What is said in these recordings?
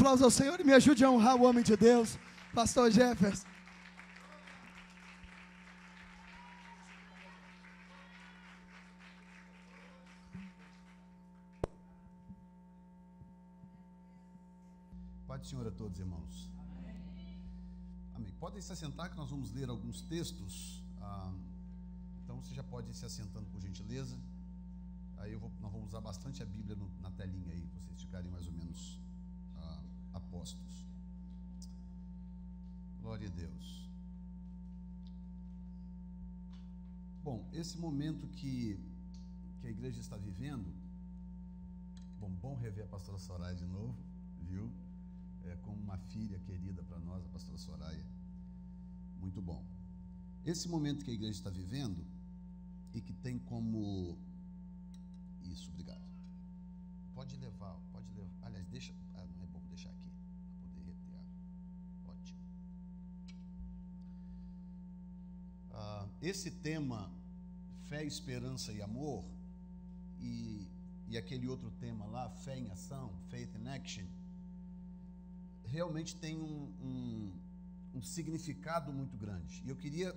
aplauso ao Senhor e me ajude a honrar o homem de Deus, pastor Jefferson. Paz do Senhor a todos, irmãos. Amém. Podem se assentar que nós vamos ler alguns textos. Então você já pode ir se assentando por gentileza. Aí nós vamos usar bastante a Bíblia na telinha aí, para vocês ficarem mais ou menos apostos. Glória a Deus. Bom, esse momento que a igreja está vivendo, bom rever a pastora Soraya de novo, viu? Como uma filha querida para nós, a pastora Soraya. Muito bom. Esse momento que a igreja está vivendo e que tem como... Isso, obrigado. Pode levar. Aliás, deixa... não é bom deixar aqui, para poder reter. Ótimo. Esse tema, fé, esperança e amor, e aquele outro tema lá, fé em ação, faith in action, realmente tem um significado muito grande. E eu queria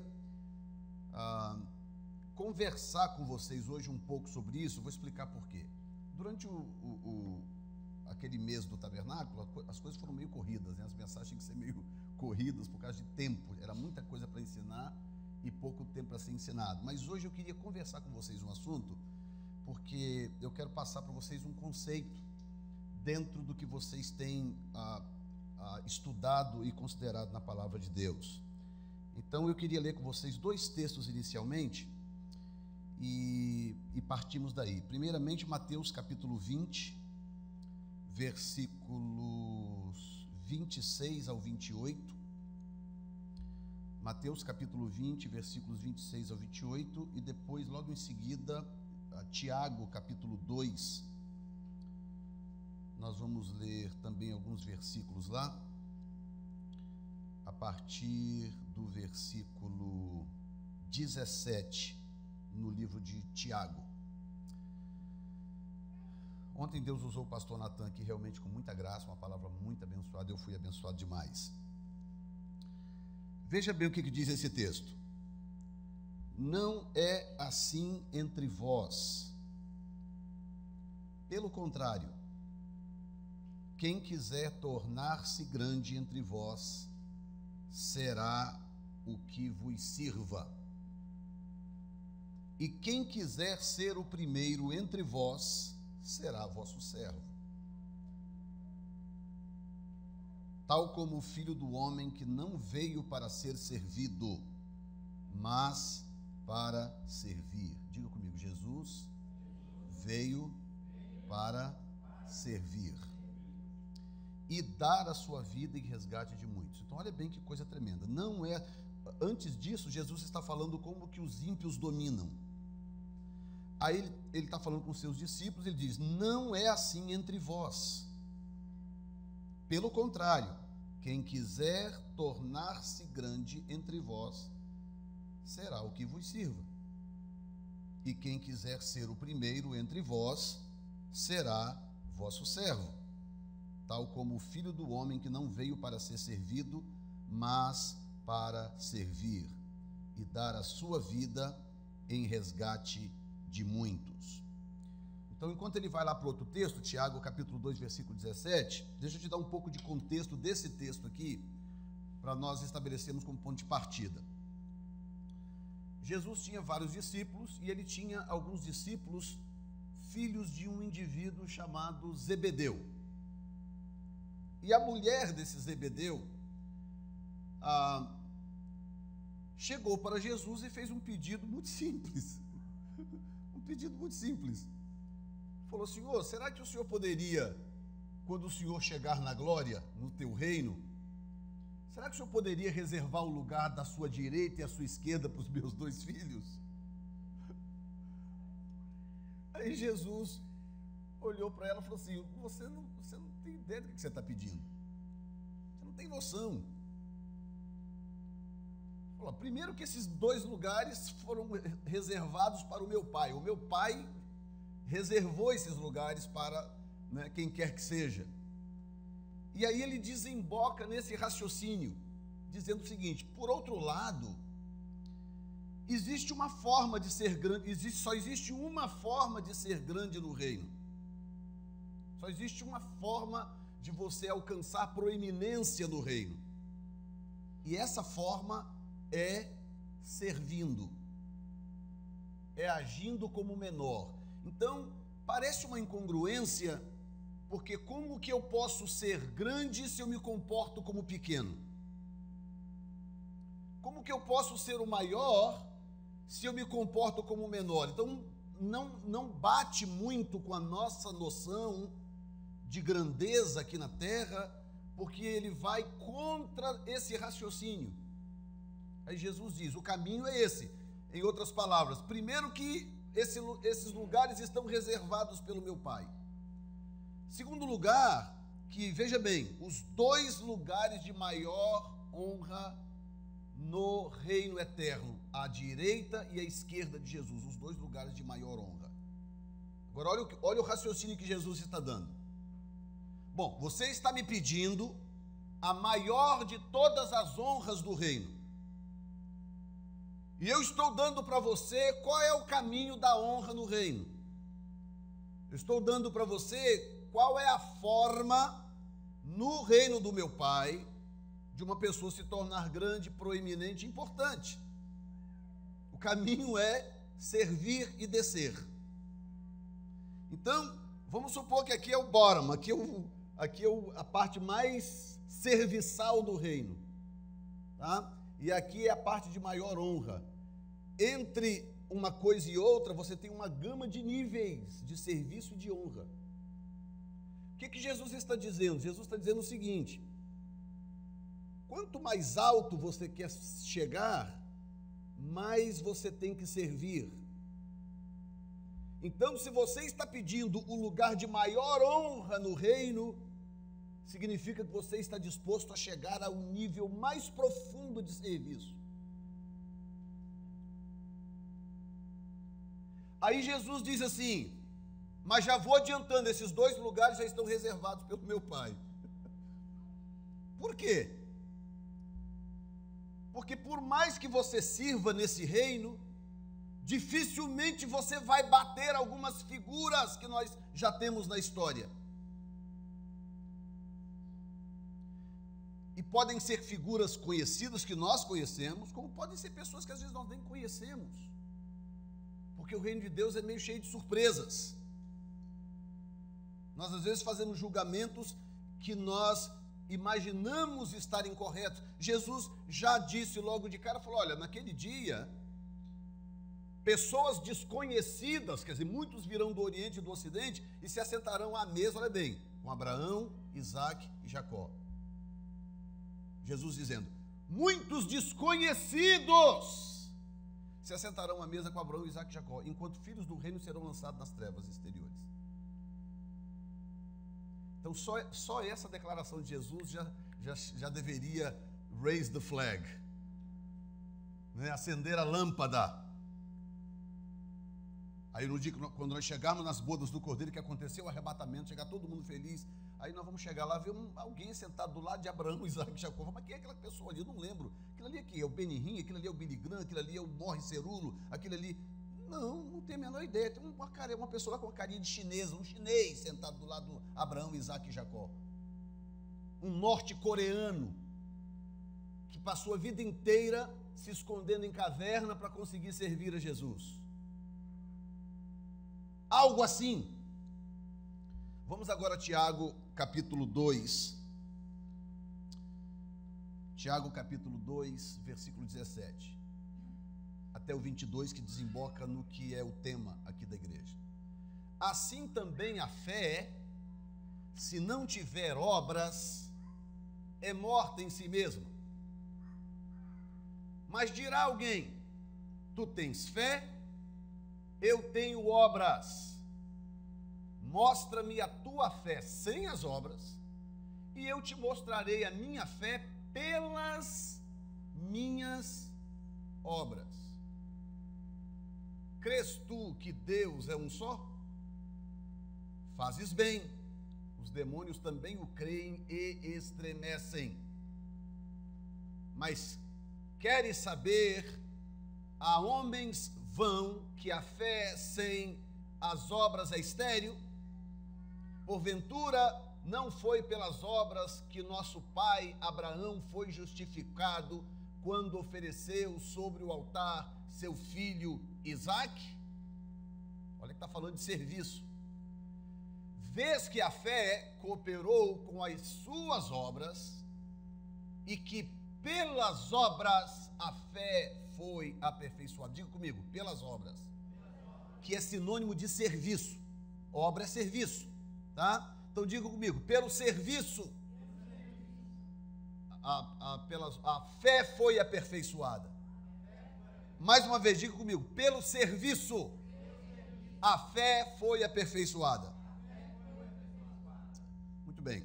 conversar com vocês hoje um pouco sobre isso. Vou explicar por quê. Durante aquele mês do tabernáculo, as coisas foram meio corridas, né? As mensagens tinham que ser meio corridas por causa de tempo. Era muita coisa para ensinar e pouco tempo para ser ensinado. Mas hoje eu queria conversar com vocês um assunto, porque eu quero passar para vocês um conceito dentro do que vocês têm estudado e considerado na palavra de Deus. Então eu queria ler com vocês dois textos inicialmente e partimos daí. Primeiramente, Mateus capítulo 20, versículos 26 ao 28. Mateus capítulo 20, versículos 26 ao 28, e depois, logo em seguida, Tiago capítulo 2. Nós vamos ler também alguns versículos lá, a partir do versículo 17, no livro de Tiago. Ontem Deus usou o pastor Natan aqui realmente com muita graça, uma palavra muito abençoada, eu fui abençoado demais. Veja bem o que diz esse texto. Não é assim entre vós. Pelo contrário, quem quiser tornar-se grande entre vós, será o que vos sirva. E quem quiser ser o primeiro entre vós, será vosso servo. Tal como o Filho do Homem, que não veio para ser servido, mas para servir. Diga comigo, Jesus veio para servir e dar a sua vida em resgate de muitos. Então olha bem que coisa tremenda. Não é, antes disso, Jesus está falando como que os ímpios dominam. Aí ele está falando com os seus discípulos, ele diz, não é assim entre vós. Pelo contrário, quem quiser tornar-se grande entre vós, será o que vos sirva. E quem quiser ser o primeiro entre vós, será vosso servo. Tal como o Filho do Homem, que não veio para ser servido, mas para servir e dar a sua vida em resgate de muitos. Então, enquanto ele vai lá para o outro texto, Tiago capítulo 2, versículo 17, deixa eu te dar um pouco de contexto desse texto aqui, para nós estabelecermos como ponto de partida. Jesus tinha vários discípulos, e ele tinha alguns discípulos, filhos de um indivíduo chamado Zebedeu. E a mulher desse Zebedeu chegou para Jesus e fez um pedido muito simples. Um pedido muito simples. Falou, Senhor, será que o Senhor poderia, quando o Senhor chegar na glória, no teu reino, será que o Senhor poderia reservar o lugar da sua direita e a sua esquerda para os meus dois filhos? Aí Jesus olhou para ela e falou assim, você não tem ideia do que você está pedindo. Você não tem noção. Falou, primeiro que esses dois lugares foram reservados para o meu pai. O meu pai reservou esses lugares para, quem quer que seja. E aí ele desemboca nesse raciocínio, dizendo o seguinte: por outro lado, existe uma forma de ser grande, só existe uma forma de ser grande no reino. Só existe uma forma de você alcançar proeminência no reino. E essa forma é servindo, é agindo como menor. Então, parece uma incongruência, porque como que eu posso ser grande se eu me comporto como pequeno? Como que eu posso ser o maior se eu me comporto como o menor? Então, não bate muito com a nossa noção de grandeza aqui na terra, porque ele vai contra esse raciocínio. Aí Jesus diz: o caminho é esse. Em outras palavras, primeiro que esses lugares estão reservados pelo meu Pai. Segundo lugar, que veja bem, os dois lugares de maior honra no reino eterno, a direita e a esquerda de Jesus, os dois lugares de maior honra. Agora olha o raciocínio que Jesus está dando. Bom, você está me pedindo a maior de todas as honras do reino, e eu estou dando para você qual é o caminho da honra no reino. Eu estou dando para você qual é a forma no reino do meu Pai de uma pessoa se tornar grande, proeminente, importante. O caminho é servir e descer. Então, vamos supor que aqui é o bottom, aqui é a parte mais serviçal do reino, tá? E aqui é a parte de maior honra. Entre uma coisa e outra, você tem uma gama de níveis de serviço e de honra. O que Jesus está dizendo? Jesus está dizendo o seguinte: quanto mais alto você quer chegar, mais você tem que servir. Então, se você está pedindo o lugar de maior honra no reino, significa que você está disposto a chegar a um nível mais profundo de serviço. Aí Jesus diz assim: mas já vou adiantando, esses dois lugares já estão reservados pelo meu Pai. Por quê? Porque por mais que você sirva nesse reino, dificilmente você vai bater algumas figuras que nós já temos na história. E podem ser figuras conhecidas que nós conhecemos, como podem ser pessoas que às vezes nós nem conhecemos. Porque o reino de Deus é meio cheio de surpresas. Nós às vezes fazemos julgamentos que nós imaginamos estar incorretos. Jesus já disse logo de cara, falou: olha, naquele dia, pessoas desconhecidas, quer dizer, muitos virão do Oriente e do Ocidente e se assentarão à mesa, olha bem, com Abraão, Isaac e Jacó. Jesus dizendo: muitos desconhecidos se assentarão à mesa com Abraão, Isaac e Jacó, enquanto filhos do reino serão lançados nas trevas exteriores. Então, só essa declaração de Jesus já deveria raise the flag, né? Acender a lâmpada. Aí no dia quando nós chegarmos nas bodas do Cordeiro, que aconteceu o arrebatamento, chegar todo mundo feliz, aí nós vamos chegar lá, ver alguém sentado do lado de Abraão, Isaac e Jacó. Mas quem é aquela pessoa ali? Eu não lembro. Aquilo ali é o aquilo ali é o Billy Graham, aquilo ali é o Morris Cerulo, aquilo ali... Não tenho a menor ideia. Tem uma pessoa com uma carinha de chinesa, um chinês sentado do lado do Abraão, Isaac e Jacó. Um norte-coreano que passou a vida inteira se escondendo em caverna para conseguir servir a Jesus. Algo assim. Vamos agora a Tiago, capítulo 2. Tiago, capítulo 2, versículo 17. Até o 22, que desemboca no que é o tema aqui da igreja. Assim também a fé, se não tiver obras, é morta em si mesma. Mas dirá alguém: tu tens fé, eu tenho obras. Mostra-me a tua fé sem as obras, e eu te mostrarei a minha fé pelas minhas obras. Crês tu que Deus é um só? Fazes bem. os demônios também o creem e estremecem. Mas queres saber, a homens vão que a fé sem as obras é estéril? Porventura não foi pelas obras que nosso pai Abraão foi justificado quando ofereceu sobre o altar seu filho Isaque? Olha que está falando de serviço. Vês que a fé cooperou com as suas obras e que pelas obras a fé foi aperfeiçoada. Diga comigo, pelas obras. Que é sinônimo de serviço. Obra é serviço, tá? Então diga comigo, pelo serviço a fé foi aperfeiçoada. Mais uma vez, diga comigo, pelo serviço a fé foi aperfeiçoada. Muito bem.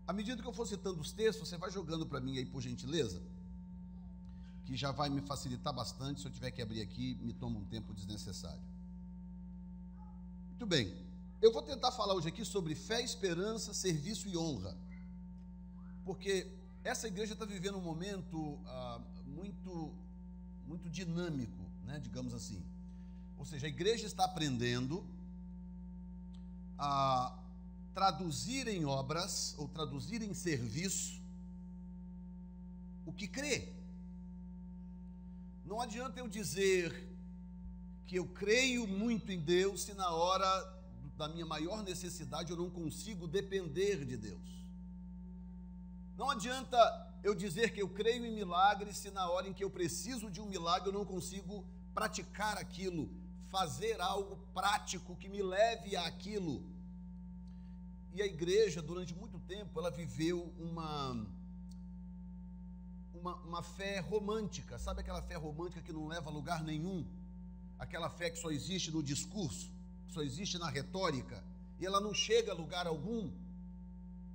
À medida que eu for citando os textos, você vai jogando para mim aí, por gentileza, que já vai me facilitar bastante. Se eu tiver que abrir aqui, me toma um tempo desnecessário. Muito bem. Eu vou tentar falar hoje aqui sobre fé, esperança, serviço e honra, porque essa igreja está vivendo um momento muito dinâmico, né, digamos assim. Ou seja, a igreja está aprendendo a traduzir em obras, ou traduzir em serviço, o que crê. Não adianta eu dizer que eu creio muito em Deus se na hora da minha maior necessidade eu não consigo depender de Deus. Não adianta eu dizer que eu creio em milagres se na hora em que eu preciso de um milagre eu não consigo praticar aquilo, fazer algo prático que me leve àquilo. E a igreja, durante muito tempo, ela viveu uma fé romântica. Sabe aquela fé romântica que não leva a lugar nenhum? Aquela fé que só existe no discurso, só existe na retórica, e ela não chega a lugar algum.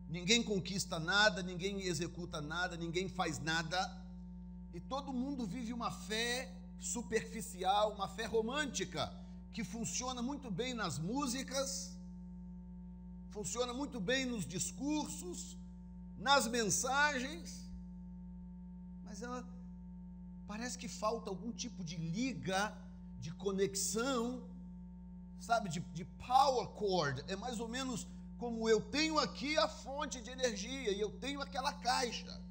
Ninguém conquista nada, ninguém executa nada, ninguém faz nada, e todo mundo vive uma fé superficial, uma fé romântica, que funciona muito bem nas músicas, funciona muito bem nos discursos, nas mensagens, mas ela parece que falta algum tipo de liga, de conexão, sabe, de power cord. É mais ou menos como eu tenho aqui a fonte de energia e eu tenho aquela caixa.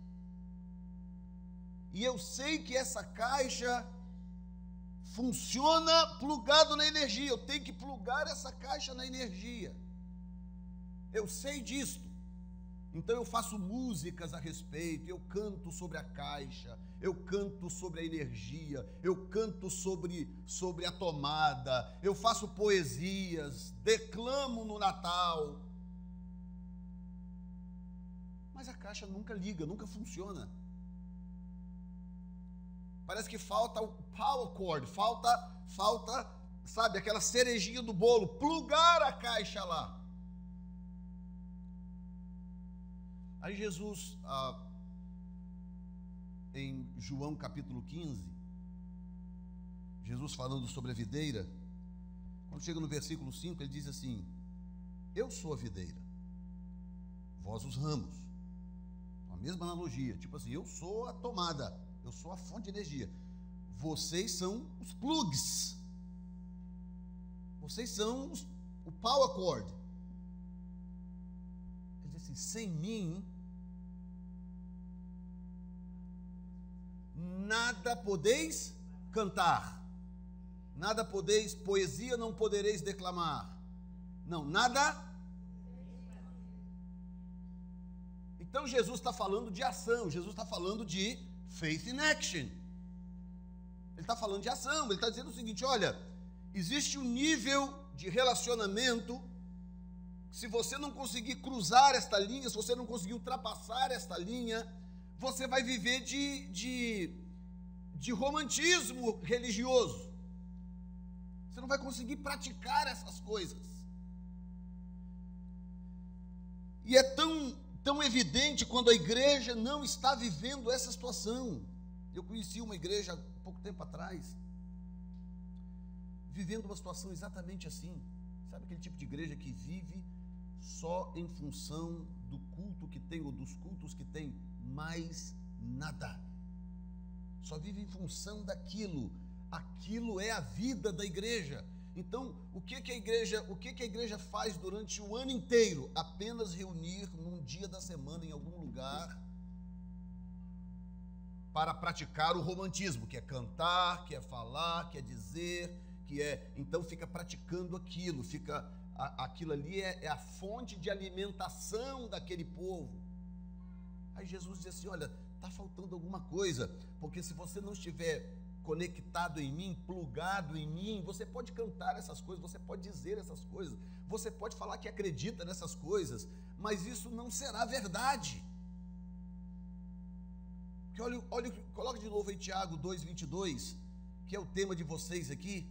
E eu sei que essa caixa funciona plugado na energia. Eu tenho que plugar essa caixa na energia. Eu sei disto. Então eu faço músicas a respeito, eu canto sobre a caixa, eu canto sobre a energia, eu canto sobre a tomada, eu faço poesias, declamo no Natal. Mas a caixa nunca liga, nunca funciona. Parece que falta o power cord, falta, sabe, aquela cerejinha do bolo, plugar a caixa lá. Aí Jesus, em João capítulo 15, Jesus falando sobre a videira, quando chega no versículo 5, ele diz assim: eu sou a videira, vós os ramos. A mesma analogia, tipo assim, eu sou a tomada, eu sou a fonte de energia, vocês são os plugs, vocês são o power cord. Ele diz assim: sem mim nada podeis cantar, nada podeis, poesia não podereis declamar, não, nada. Então Jesus está falando de ação, Jesus está falando de faith in action, ele está falando de ação, ele está dizendo o seguinte: olha, existe um nível de relacionamento, se você não conseguir cruzar esta linha, se você não conseguir ultrapassar esta linha, você vai viver de romantismo religioso, você não vai conseguir praticar essas coisas. E é tão evidente quando a igreja não está vivendo essa situação. Eu conheci uma igreja há pouco tempo atrás, vivendo uma situação exatamente assim. Sabe aquele tipo de igreja que vive só em função do culto que tem ou dos cultos que tem, mais nada. Só vive em função daquilo. Aquilo é a vida da igreja. Então, o que a igreja faz durante o ano inteiro? Apenas reunir num dia da semana em algum lugar para praticar o romantismo, que é cantar, que é falar, que é dizer, então fica praticando aquilo, aquilo ali é a fonte de alimentação daquele povo. Aí Jesus diz assim: olha, está faltando alguma coisa, porque se você não estiver conectado em mim, plugado em mim, você pode cantar essas coisas, você pode dizer essas coisas, você pode falar que acredita nessas coisas, mas isso não será verdade. Olha, coloca de novo aí Tiago 2:22, que é o tema de vocês aqui.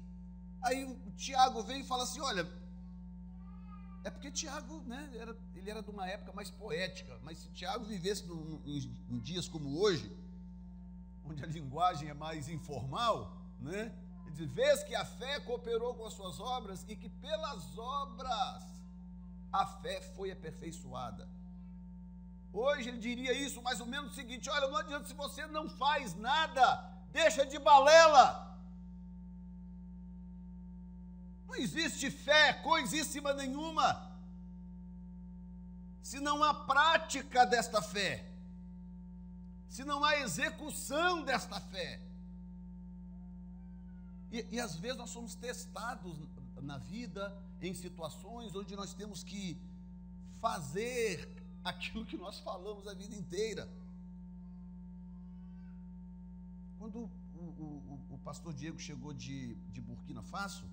Aí o Tiago vem e fala assim: olha, é porque Tiago, né, ele era de uma época mais poética, mas se Tiago vivesse em dias como hoje, onde a linguagem é mais informal, né, ele diz: vês que a fé cooperou com as suas obras e que pelas obras a fé foi aperfeiçoada. Hoje ele diria isso mais ou menos o seguinte: olha, não adianta, se você não faz nada, deixa de balela. Não existe fé coisíssima nenhuma se não há prática desta fé, se não há execução desta fé. E às vezes nós somos testados na vida em situações onde nós temos que fazer aquilo que nós falamos a vida inteira. Quando o pastor Diego chegou de Burkina Faso,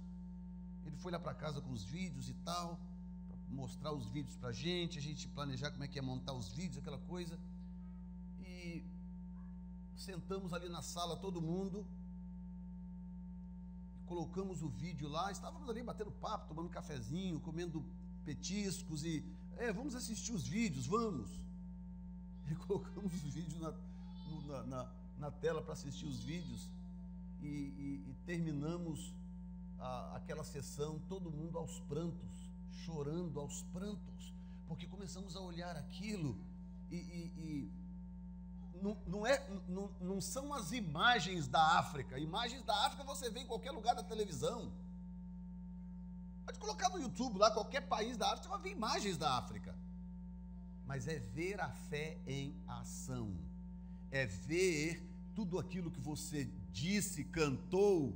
ele foi lá para casa com os vídeos e tal, para mostrar os vídeos para a gente planejar como é que ia montar os vídeos, aquela coisa. E sentamos ali na sala todo mundo, colocamos o vídeo lá, estávamos ali batendo papo, tomando cafezinho, comendo petiscos e vamos assistir os vídeos, vamos. E colocamos os vídeos na tela para assistir os vídeos e terminamos aquela sessão, todo mundo aos prantos, chorando aos prantos, porque começamos a olhar aquilo e não são as imagens da África. Imagens da África você vê em qualquer lugar da televisão. Pode colocar no YouTube lá, qualquer país da África, você vai ver imagens da África. Mas é ver a fé em ação. É ver tudo aquilo que você disse, cantou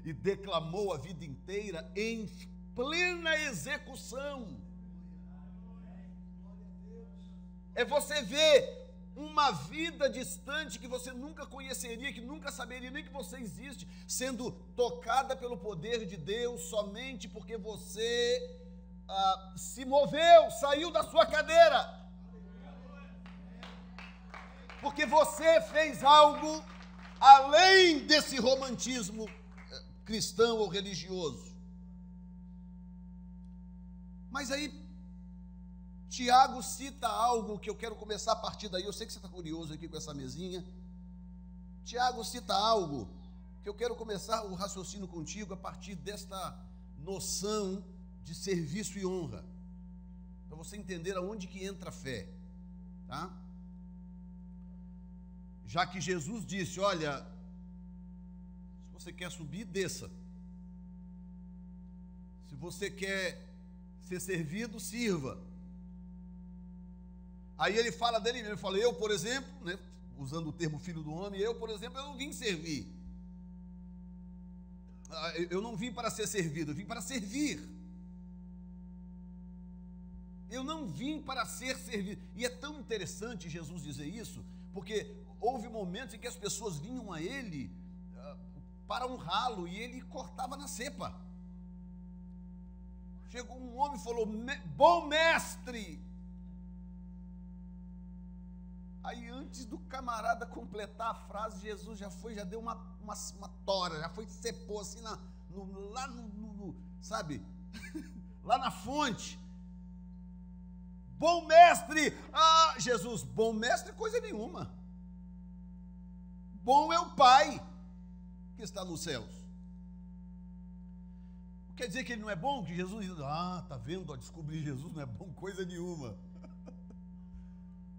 e declamou a vida inteira em plena execução. É você ver uma vida distante que você nunca conheceria, que nunca saberia nem que você existe, sendo tocada pelo poder de Deus somente porque você se moveu, saiu da sua cadeira, porque você fez algo além desse romantismo cristão ou religioso. Mas aí Tiago cita algo que eu quero começar a partir daí. Eu sei que você está curioso aqui com essa mesinha. Tiago cita algo que eu quero começar o raciocínio contigo a partir desta noção de serviço e honra, para você entender aonde que entra a fé, tá? Já que Jesus disse: olha, se você quer subir, desça. Se você quer ser servido, sirva. Aí ele fala dele mesmo, ele fala: eu, por exemplo, né, usando o termo filho do homem, eu, por exemplo, eu não vim servir. Eu não vim para ser servido, eu vim para servir. Eu não vim para ser servido. E é tão interessante Jesus dizer isso, porque houve momentos em que as pessoas vinham a ele para honrá-lo e ele cortava na cepa. Chegou um homem e falou: bom mestre. Aí antes do camarada completar a frase, Jesus já deu uma tora, já foi, cepou assim lá sabe, lá na fonte. Bom mestre. Jesus, bom mestre coisa nenhuma. Bom é o Pai que está nos céus. O Quer dizer que ele não é bom? Que Jesus diz, tá vendo, ó, descobrir Jesus não é bom coisa nenhuma.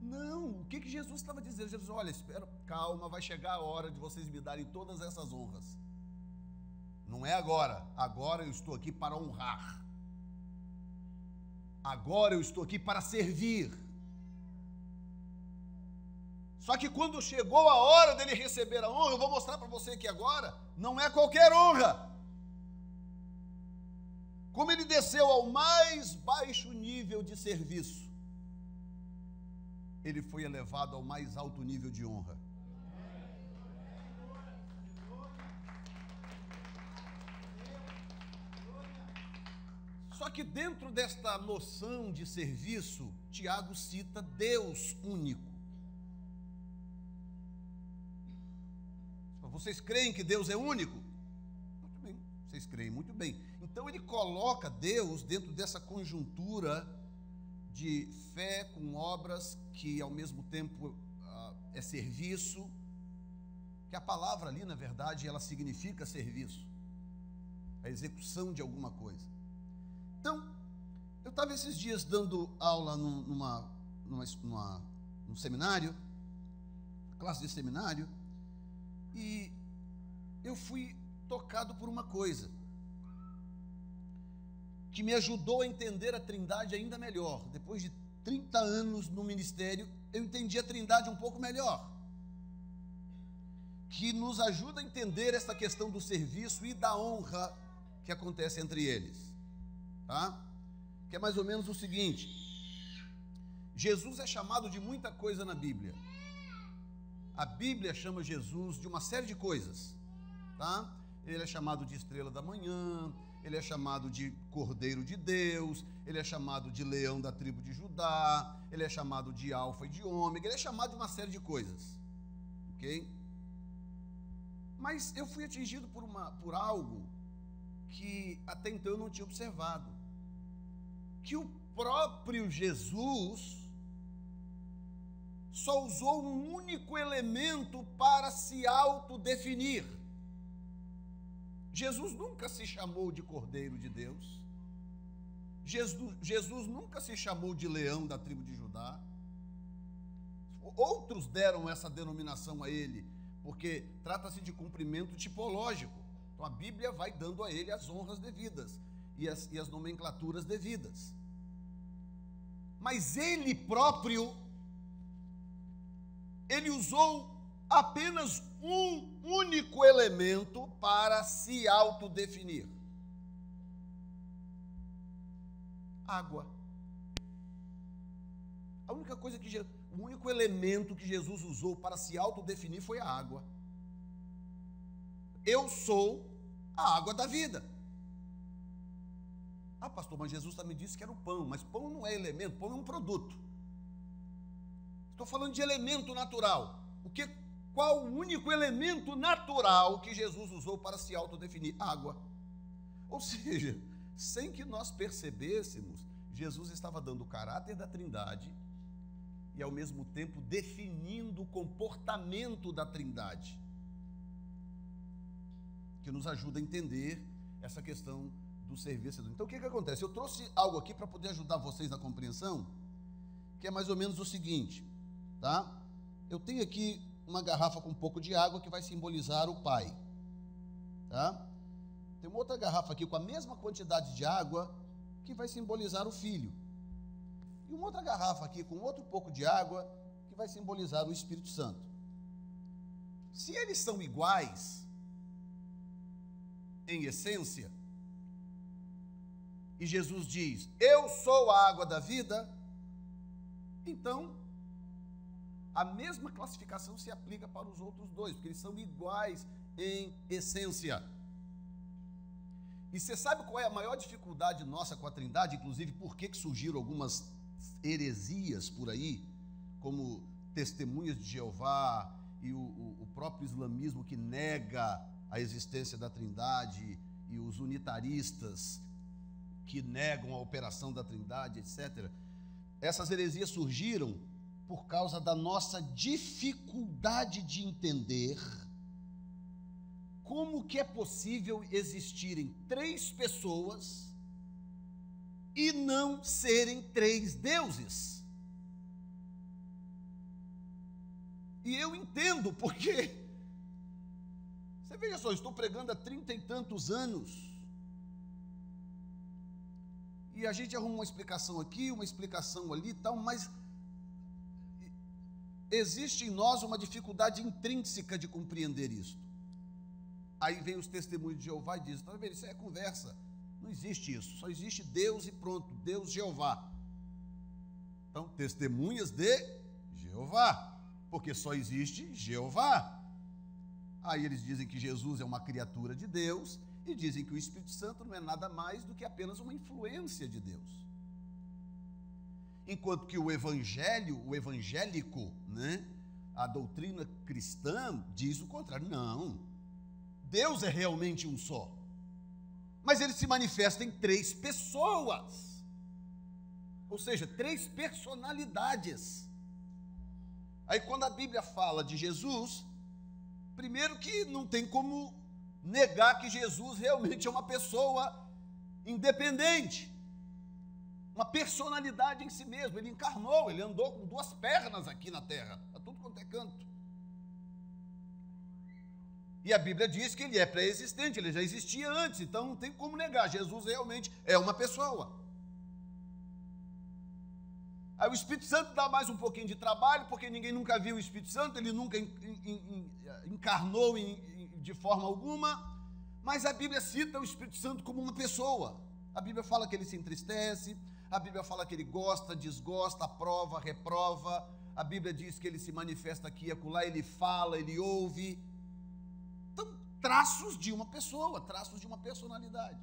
Não, o que Jesus estava dizendo? Jesus, olha, espera, calma, vai chegar a hora de vocês me darem todas essas honras. Não é agora, agora eu estou aqui para honrar. Agora eu estou aqui para servir. Só que quando chegou a hora dele receber a honra, eu vou mostrar para você que agora não é qualquer honra. Como ele desceu ao mais baixo nível de serviço, ele foi elevado ao mais alto nível de honra. Só que dentro desta noção de serviço, Tiago cita Deus único. Vocês creem que Deus é único? Muito bem, vocês creem muito bem. Então ele coloca Deus dentro dessa conjuntura de fé com obras que ao mesmo tempo é serviço, que a palavra ali, na verdade, ela significa serviço, a execução de alguma coisa. Então, eu estava esses dias dando aula num seminário, classe de seminário, e eu fui tocado por uma coisa que me ajudou a entender a Trindade ainda melhor. Depois de 30 anos no ministério, eu entendi a Trindade um pouco melhor, que nos ajuda a entender essa questão do serviço e da honra que acontece entre eles, tá? Que é mais ou menos o seguinte: Jesus é chamado de muita coisa na Bíblia. A Bíblia chama Jesus de uma série de coisas, tá? Ele é chamado de estrela da manhã, ele é chamado de Cordeiro de Deus, ele é chamado de leão da tribo de Judá, ele é chamado de alfa e de ômega, ele é chamado de uma série de coisas, ok? Mas eu fui atingido por algo que até então eu não tinha observado, que o próprio Jesus só usou um único elemento para se autodefinir. Jesus nunca se chamou de Cordeiro de Deus. Jesus nunca se chamou de leão da tribo de Judá. Outros deram essa denominação a ele, porque trata-se de cumprimento tipológico. Então a Bíblia vai dando a ele as honras devidas e as nomenclaturas devidas. Mas ele próprio, ele usou apenas um único elemento para se autodefinir: água. A única coisa o único elemento que Jesus usou para se autodefinir foi a água. Eu sou a água da vida. Ah, pastor, mas Jesus também disse que era o pão. Mas pão não é elemento, pão é um produto. Estou falando de elemento natural. Qual o único elemento natural que Jesus usou para se autodefinir? Água. Ou seja, sem que nós percebêssemos, Jesus estava dando o caráter da Trindade e ao mesmo tempo definindo o comportamento da Trindade, que nos ajuda a entender essa questão do serviço. Então o que acontece? Eu trouxe algo aqui para poder ajudar vocês na compreensão, que é mais ou menos o seguinte, tá? Eu tenho aqui uma garrafa com um pouco de água que vai simbolizar o Pai, tá? Tem uma outra garrafa aqui com a mesma quantidade de água que vai simbolizar o Filho. E uma outra garrafa aqui com outro pouco de água que vai simbolizar o Espírito Santo. Se eles são iguais em essência, e Jesus diz: eu sou a água da vida, então a mesma classificação se aplica para os outros dois, porque eles são iguais em essência. E você sabe qual é a maior dificuldade nossa com a Trindade? Inclusive, por que surgiram algumas heresias por aí, como Testemunhas de Jeová e o próprio islamismo que nega a existência da Trindade, e os unitaristas que negam a operação da Trindade, etc. Essas heresias surgiram por causa da nossa dificuldade de entender como que é possível existirem 3 pessoas e não serem 3 deuses? E eu entendo, porque, você veja só, eu estou pregando há 30 e tantos anos, e a gente arruma uma explicação aqui, uma explicação ali e tal, mas existe em nós uma dificuldade intrínseca de compreender isso. Aí vem os testemunhos de Jeová e diz, tá vendo, isso é conversa, não existe isso, só existe Deus e pronto, Deus Jeová. Então, testemunhas de Jeová, porque só existe Jeová. Aí eles dizem que Jesus é uma criatura de Deus e dizem que o Espírito Santo não é nada mais do que apenas uma influência de Deus. Enquanto que o evangelho, o evangélico, né, a doutrina cristã diz o contrário. Não, Deus é realmente um só, mas ele se manifesta em 3 pessoas, ou seja, 3 personalidades. Aí quando a Bíblia fala de Jesus, primeiro que não tem como negar que Jesus realmente é uma pessoa independente, uma personalidade em si mesmo. Ele encarnou, ele andou com 2 pernas aqui na terra, a tudo quanto é canto. E a Bíblia diz que ele é pré-existente, ele já existia antes, então não tem como negar, Jesus realmente é uma pessoa. Aí o Espírito Santo dá mais um pouquinho de trabalho, porque ninguém nunca viu o Espírito Santo, ele nunca encarnou de forma alguma, mas a Bíblia cita o Espírito Santo como uma pessoa. A Bíblia fala que ele se entristece, a Bíblia fala que ele gosta, desgosta, aprova, reprova, a Bíblia diz que ele se manifesta aqui e acolá, ele fala, ele ouve. Então, traços de uma pessoa, traços de uma personalidade.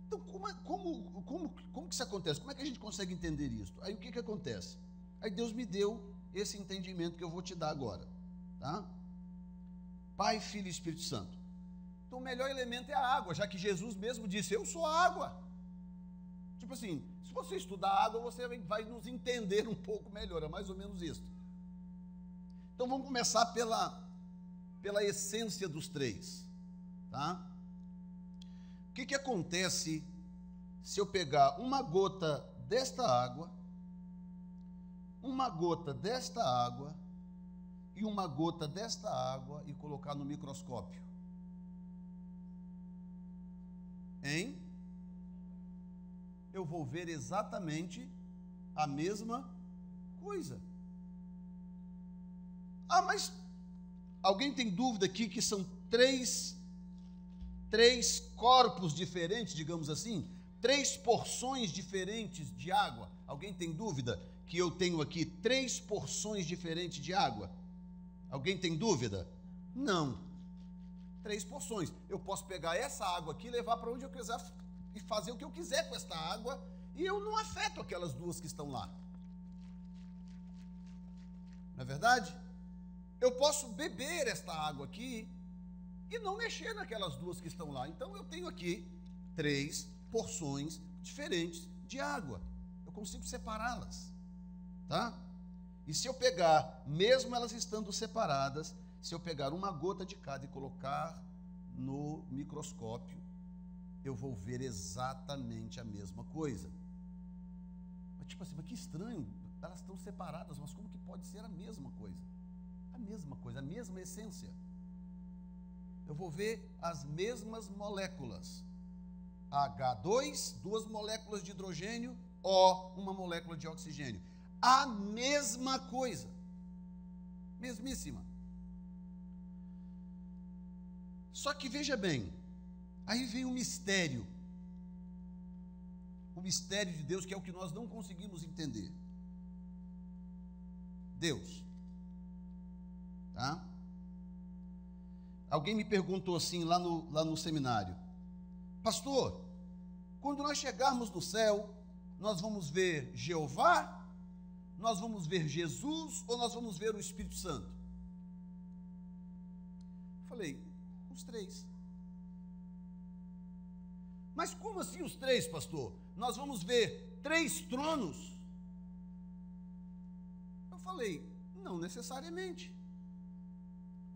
Então, como que isso acontece? Como é que a gente consegue entender isso? Aí o que acontece? Aí Deus me deu esse entendimento que eu vou te dar agora, tá? Pai, Filho e Espírito Santo. Então o melhor elemento é a água, já que Jesus mesmo disse, eu sou a água. Tipo assim, se você estudar água, você vai nos entender um pouco melhor, é mais ou menos isso. Então vamos começar pela essência dos 3, tá? O que acontece se eu pegar uma gota desta água, uma gota desta água e uma gota desta água e colocar no microscópio? Hein? Eu vou ver exatamente a mesma coisa. Ah, mas alguém tem dúvida aqui que são três corpos diferentes, digamos assim? 3 porções diferentes de água? Alguém tem dúvida que eu tenho aqui 3 porções diferentes de água? Alguém tem dúvida? Não. 3 porções. Eu posso pegar essa água aqui, levar para onde eu quiser e fazer o que eu quiser com esta água, e eu não afeto aquelas 2 que estão lá. Não é verdade? Eu posso beber esta água aqui e não mexer naquelas 2 que estão lá. Então eu tenho aqui 3 porções diferentes de água. Eu consigo separá-las, tá? E se eu pegar, mesmo elas estando separadas, se eu pegar uma gota de cada e colocar no microscópio, eu vou ver exatamente a mesma coisa. Mas tipo assim, mas que estranho, elas estão separadas, mas como que pode ser a mesma coisa? A mesma coisa, a mesma essência. Eu vou ver as mesmas moléculas. H2, 2 moléculas de hidrogênio, O, 1 molécula de oxigênio. A mesma coisa. Mesmíssima. Só que veja bem, aí vem o mistério. O mistério de Deus, que é o que nós não conseguimos entender. Deus. Tá? Alguém me perguntou assim lá no seminário: pastor, quando nós chegarmos no céu, nós vamos ver Jeová, nós vamos ver Jesus ou nós vamos ver o Espírito Santo? Falei, os 3. Mas como assim os 3, pastor? Nós vamos ver 3 tronos? Eu falei, não necessariamente.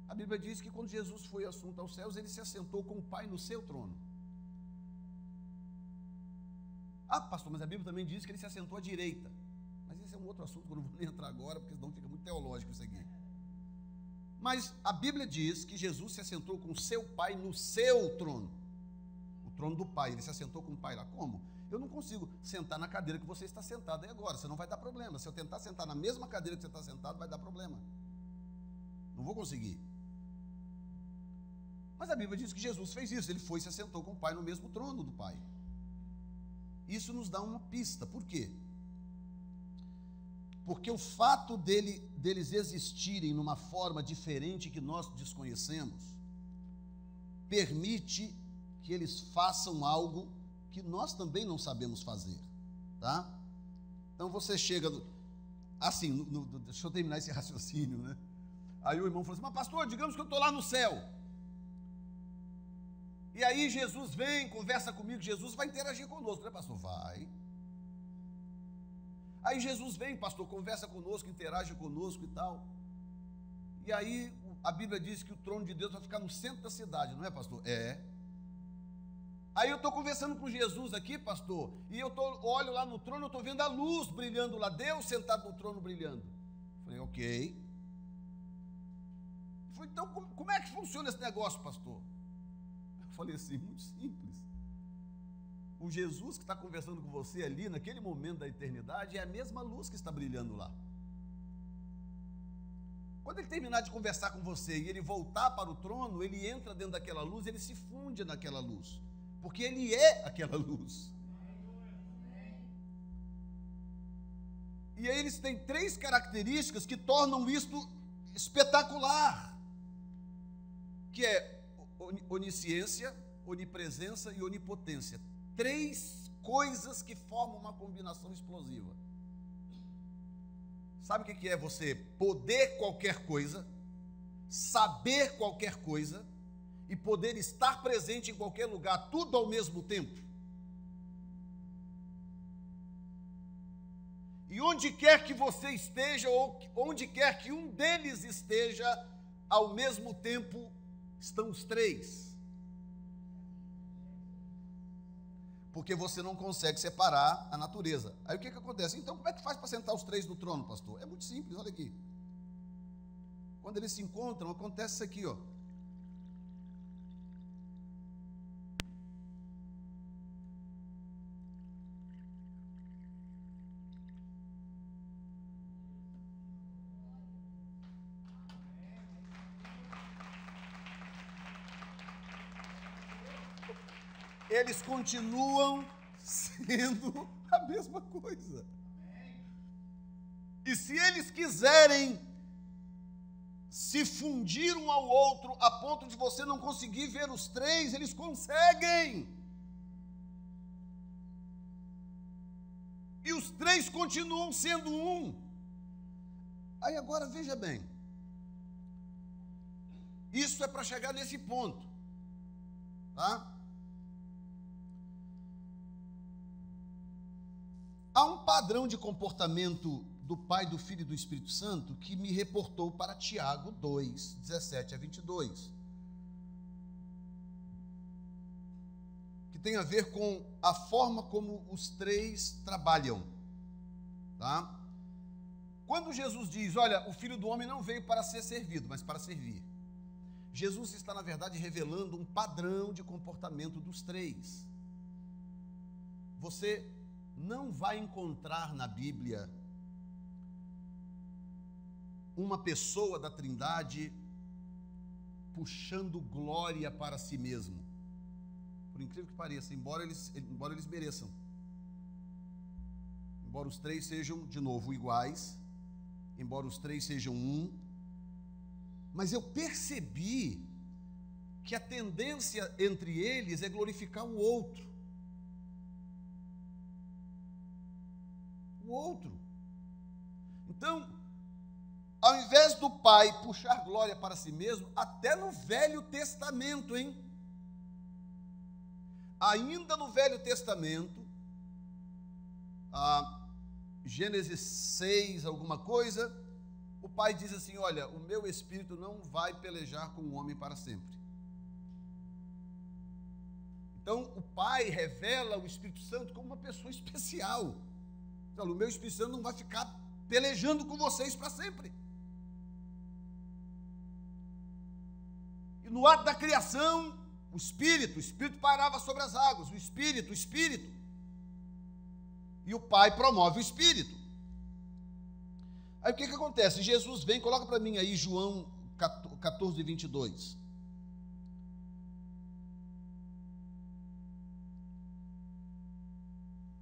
A Bíblia diz que quando Jesus foi assunto aos céus, ele se assentou com o Pai no seu trono. Ah, pastor, mas a Bíblia também diz que ele se assentou à direita. Mas esse é um outro assunto que eu não vou nem entrar agora, porque senão fica muito teológico isso aqui. Mas a Bíblia diz que Jesus se assentou com o seu Pai no seu trono. O trono do Pai, ele se assentou com o Pai lá. Como? Eu não consigo sentar na cadeira que você está sentado aí agora, você não vai dar problema. Se eu tentar sentar na mesma cadeira que você está sentado, vai dar problema. Não vou conseguir. Mas a Bíblia diz que Jesus fez isso, ele foi e se assentou com o Pai no mesmo trono do Pai. Isso nos dá uma pista, por quê? Porque o fato deles existirem numa forma diferente que nós desconhecemos, permite que eles façam algo que nós também não sabemos fazer, tá? Então você chega, assim, deixa eu terminar esse raciocínio, né? Aí o irmão falou assim, mas pastor, digamos que eu estou lá no céu, e aí Jesus vem, conversa comigo, Jesus vai interagir conosco, né pastor? Vai. Aí Jesus vem, pastor, conversa conosco, interage conosco e tal. E aí a Bíblia diz que o trono de Deus vai ficar no centro da cidade, não é, pastor? É. Aí eu estou conversando com Jesus aqui, pastor, e olho lá no trono, eu estou vendo a luz brilhando lá, Deus sentado no trono brilhando. Falei, ok. Falei, então como é que funciona esse negócio, pastor? Eu falei assim, muito simples. O Jesus que está conversando com você ali, naquele momento da eternidade, é a mesma luz que está brilhando lá. Quando ele terminar de conversar com você e ele voltar para o trono, ele entra dentro daquela luz, ele se funde naquela luz, porque ele é aquela luz. E aí eles têm 3 características que tornam isto espetacular, que é onisciência, onipresença e onipotência. 3 coisas que formam uma combinação explosiva. Sabe o que é você poder qualquer coisa, saber qualquer coisa e poder estar presente em qualquer lugar, tudo ao mesmo tempo? E onde quer que você esteja, ou onde quer que um deles esteja, ao mesmo tempo estão os 3. Porque você não consegue separar a natureza. Aí o que acontece? Então, como é que faz para sentar os 3 no trono, pastor? É muito simples, olha aqui. Quando eles se encontram, acontece isso aqui, ó. Eles continuam sendo a mesma coisa. E se eles quiserem se fundir um ao outro a ponto de você não conseguir ver os 3, eles conseguem. E os 3 continuam sendo um. Aí agora veja bem. Isso é para chegar nesse ponto, tá? Há um padrão de comportamento do Pai, do Filho e do Espírito Santo que me reportou para Tiago 2, 17 a 22. Que tem a ver com a forma como os 3 trabalham. Tá? Quando Jesus diz, olha, o Filho do Homem não veio para ser servido, mas para servir. Jesus está, na verdade, revelando um padrão de comportamento dos 3. Você não vai encontrar na Bíblia uma pessoa da Trindade puxando glória para si mesmo. Por incrível que pareça, embora eles mereçam. Embora os 3 sejam, de novo, iguais, embora os 3 sejam um, mas eu percebi que a tendência entre eles é glorificar o outro. O outro. Então, ao invés do Pai puxar glória para si mesmo, até no Velho Testamento, hein? Ainda no Velho Testamento, Gênesis 6, alguma coisa, o pai diz assim, olha, o meu espírito não vai pelejar com o homem para sempre. Então, o pai revela o Espírito Santo como uma pessoa especial. Então, o meu Espírito Santo não vai ficar pelejando com vocês para sempre. E no ato da criação, o Espírito pairava sobre as águas, o Espírito. E o pai promove o Espírito. Aí o que acontece? Jesus vem, coloca para mim aí João 14, 22.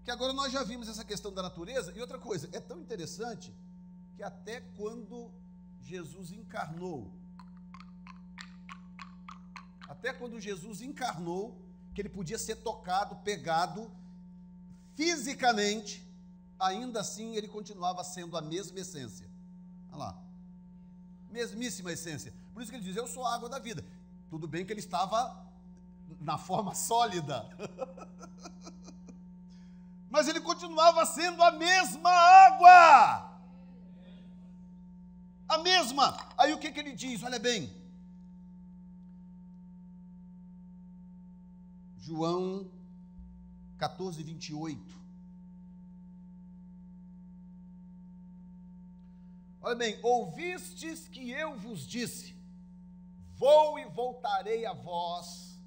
Que agora nós já vimos essa questão da natureza. E outra coisa, é tão interessante que até quando Jesus encarnou, que ele podia ser tocado, pegado fisicamente, ainda assim ele continuava sendo a mesma essência. Olha lá, mesmíssima essência. Por isso que ele diz, eu sou a água da vida. Tudo bem que ele estava na forma sólida, mas ele continuava sendo a mesma água. A mesma. Aí o que ele diz? Olha bem. João 14, 28. Olha bem, ouvistes que eu vos disse, vou e voltarei a vós,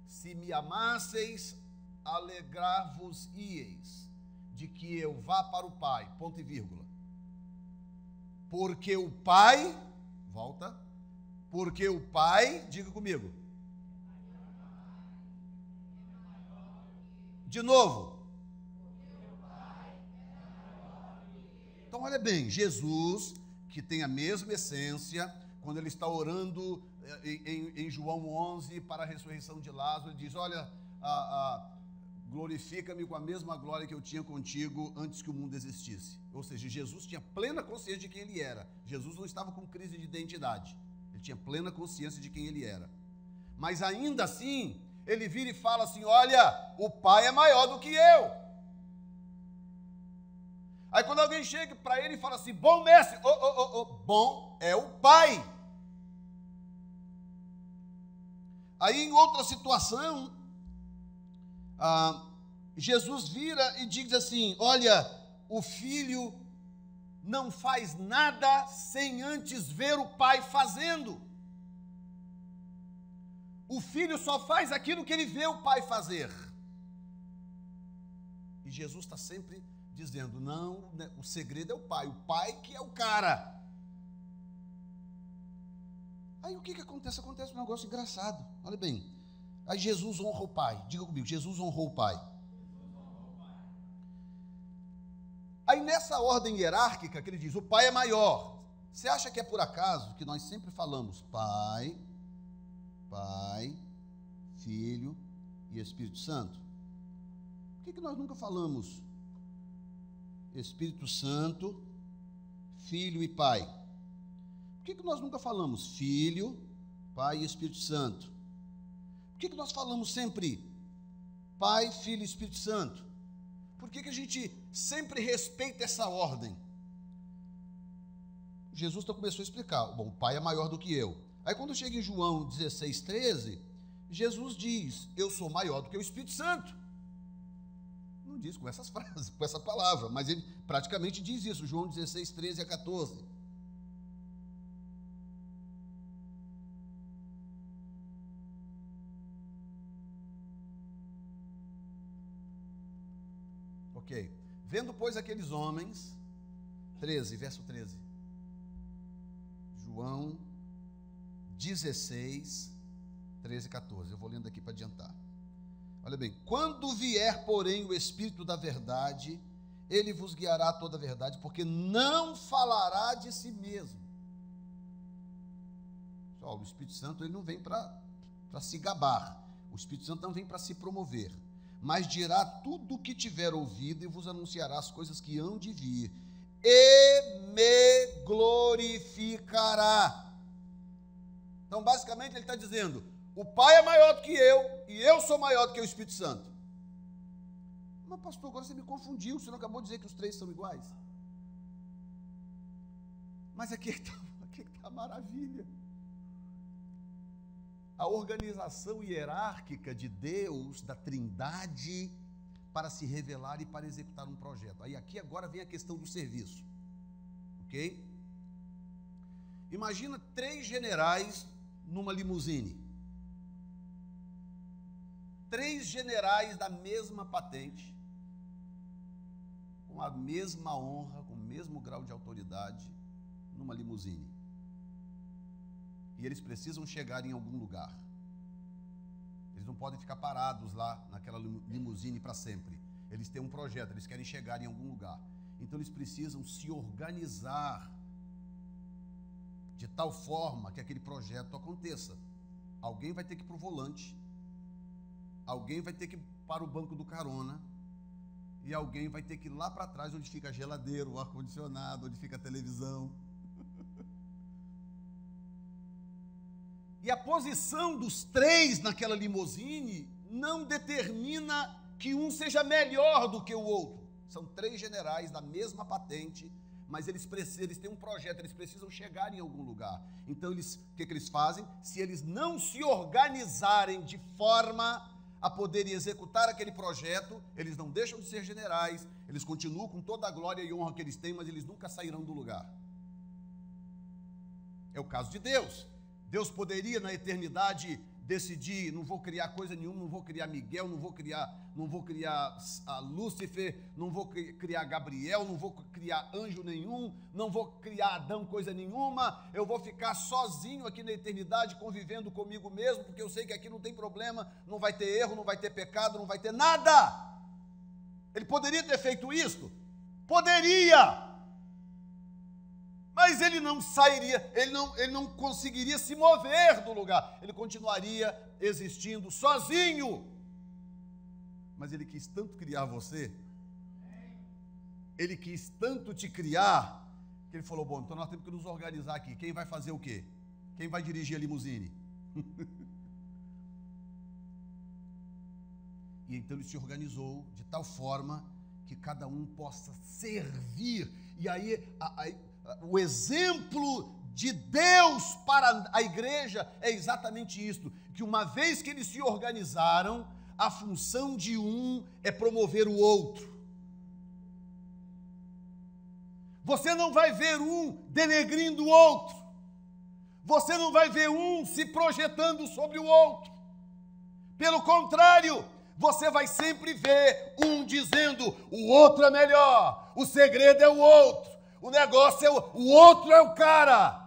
se me amasseis, alegrar-vos-ieis, de que eu vá para o Pai, ponto e vírgula. Porque o Pai, volta, porque o Pai, diga comigo, de novo. Então, olha bem, Jesus, que tem a mesma essência, quando ele está orando em João 11 para a ressurreição de Lázaro, ele diz, olha, glorifica-me com a mesma glória que eu tinha contigo antes que o mundo existisse. Ou seja, Jesus tinha plena consciência de quem ele era. Jesus não estava com crise de identidade. Ele tinha plena consciência de quem ele era. Mas ainda assim, ele vira e fala assim, olha, o Pai é maior do que eu. Aí quando alguém chega para ele e fala assim, bom mestre, bom é o Pai. Aí em outra situação, Jesus vira e diz assim, olha, o filho não faz nada sem antes ver o Pai fazendo. O filho só faz aquilo que ele vê o Pai fazer. E Jesus está sempre dizendo, não, o segredo é o Pai que é o cara. Aí o que acontece? Acontece um negócio engraçado, olha bem, aí Jesus honra o Pai, diga comigo, Jesus honrou o Pai. Aí nessa ordem hierárquica que ele diz, o Pai é maior, você acha que é por acaso que nós sempre falamos Pai, Filho e Espírito Santo? Por que nós nunca falamos Espírito Santo, Filho e Pai? Por que nós nunca falamos Filho, Pai e Espírito Santo? Por que nós falamos sempre Pai, Filho e Espírito Santo? Por que a gente sempre respeita essa ordem? Jesus começou a explicar, bom, o Pai é maior do que eu. Aí quando chega em João 16, 13, Jesus diz, eu sou maior do que o Espírito Santo. Não diz com essas frases, com essa palavra, mas ele praticamente diz isso, João 16, 13 a 14. Ok. Vendo, pois, aqueles homens, 13, verso 13. João 16, 13 e 14. Eu vou lendo aqui para adiantar. Olha bem, quando vier, porém, o Espírito da verdade, ele vos guiará a toda a verdade, porque não falará de si mesmo. Pessoal, o Espírito Santo ele não vem para se gabar, o Espírito Santo não vem para se promover, mas dirá tudo o que tiver ouvido e vos anunciará as coisas que hão de vir, e me glorificará. Então, basicamente, ele está dizendo, o Pai é maior do que eu, e eu sou maior do que o Espírito Santo. Mas, pastor, agora você me confundiu, você não acabou de dizer que os três são iguais? Mas aqui está a maravilha. A organização hierárquica de Deus, da Trindade, para se revelar e para executar um projeto. Aí aqui agora vem a questão do serviço. Ok? Imagina 3 generais numa limusine. 3 generais da mesma patente, com a mesma honra, com o mesmo grau de autoridade, numa limusine. E eles precisam chegar em algum lugar. Eles não podem ficar parados lá naquela limusine para sempre. Eles têm um projeto, eles querem chegar em algum lugar. Então eles precisam se organizar de tal forma que aquele projeto aconteça. Alguém vai ter que ir para o volante, alguém vai ter que ir para o banco do carona, e alguém vai ter que ir lá para trás onde fica a geladeira, o ar-condicionado, onde fica a televisão. E a posição dos 3 naquela limusine não determina que um seja melhor do que o outro. São 3 generais da mesma patente, mas eles têm um projeto, eles precisam chegar em algum lugar. Então, o que eles fazem? Se eles não se organizarem de forma a poderem executar aquele projeto, eles não deixam de ser generais, eles continuam com toda a glória e honra que eles têm, mas eles nunca sairão do lugar. É o caso de Deus. Deus poderia, na eternidade, decidir: não vou criar coisa nenhuma, não vou criar Miguel, não vou criar Lúcifer, não vou criar Gabriel, não vou criar anjo nenhum, não vou criar Adão coisa nenhuma, eu vou ficar sozinho aqui na eternidade, convivendo comigo mesmo, porque eu sei que aqui não tem problema, não vai ter erro, não vai ter pecado, não vai ter nada. Ele poderia ter feito isso? Poderia! Mas ele não sairia, ele não conseguiria se mover do lugar, ele continuaria existindo sozinho. Mas ele quis tanto criar você, ele quis tanto te criar, que ele falou: bom, então nós temos que nos organizar aqui. Quem vai fazer o quê? Quem vai dirigir a limusine? E então ele se organizou de tal forma que cada um possa servir. E aí o exemplo de Deus para a igreja é exatamente isto, que uma vez que eles se organizaram, a função de um é promover o outro. Você não vai ver um denegrindo o outro, você não vai ver um se projetando sobre o outro, pelo contrário, você vai sempre ver um dizendo: o outro é melhor, o segredo é o outro, o negócio é o outro é o cara.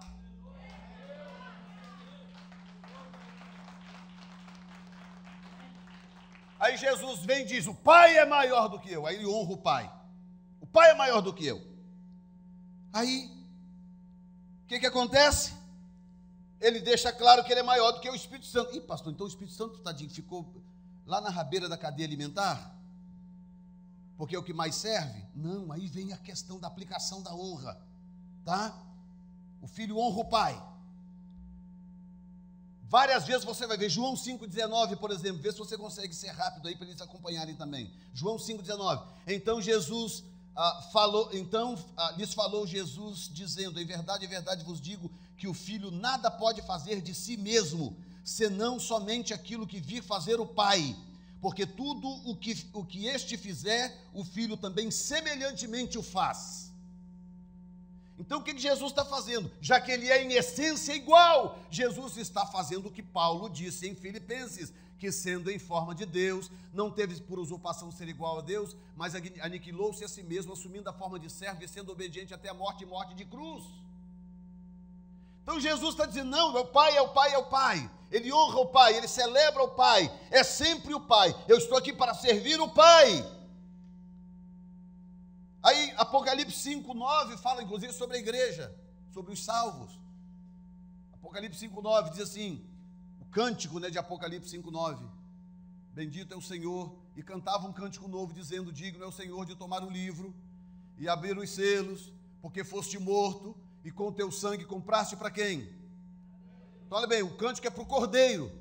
Aí Jesus vem e diz: o Pai é maior do que eu. Aí ele honra o Pai. O Pai é maior do que eu. Aí, o que acontece? Ele deixa claro que ele é maior do que o Espírito Santo. Ih, pastor, então o Espírito Santo, tadinho, ficou lá na rabeira da cadeia alimentar? Porque é o que mais serve? Não, aí vem a questão da aplicação da honra, tá? O filho honra o pai. Várias vezes você vai ver, João 5,19, por exemplo, vê se você consegue ser rápido aí para eles acompanharem também. João 5,19. Então Jesus lhes falou Jesus, dizendo: em verdade vos digo que o filho nada pode fazer de si mesmo, senão somente aquilo que vir fazer o pai. Porque tudo o que este fizer, o filho também semelhantemente o faz. Então o que Jesus está fazendo? Já que ele é em essência igual, Jesus está fazendo o que Paulo disse em Filipenses, que sendo em forma de Deus, não teve por usurpação ser igual a Deus, mas aniquilou-se a si mesmo, assumindo a forma de servo e sendo obediente até a morte e morte de cruz. Então Jesus está dizendo: não, o Pai é o Pai, é o Pai. Ele honra o Pai, ele celebra o Pai, é sempre o Pai. Eu estou aqui para servir o Pai. Aí Apocalipse 5,9 fala inclusive sobre a igreja, sobre os salvos. Apocalipse 5,9 diz assim, o cântico de Apocalipse 5,9: bendito é o Senhor, e cantava um cântico novo dizendo: digno é o Senhor de tomar o livro e abrir os selos, porque foste morto e com o teu sangue compraste para quem? Então olha bem, o cântico é para o Cordeiro,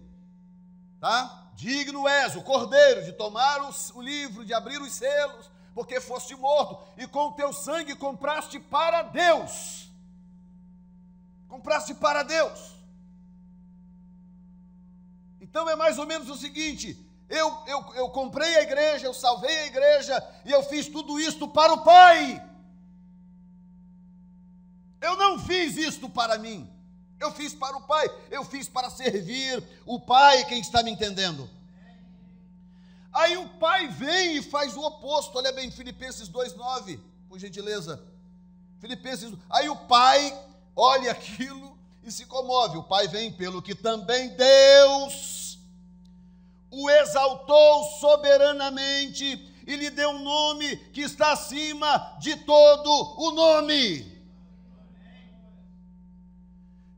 tá? Digno és, o Cordeiro, de tomar o livro, de abrir os selos, porque foste morto, e com o teu sangue compraste para Deus comprasse para Deus. Então é mais ou menos o seguinte: eu comprei a igreja, eu salvei a igreja, e eu fiz tudo isto para o Pai. Eu não fiz isto para mim, eu fiz para o Pai, eu fiz para servir o Pai. Quem está me entendendo? Aí o Pai vem e faz o oposto. Olha bem, Filipenses 2,9, por gentileza. Filipenses, aí o Pai olha aquilo e se comove. O Pai vem: pelo que também Deus o exaltou soberanamente e lhe deu um nome que está acima de todo o nome.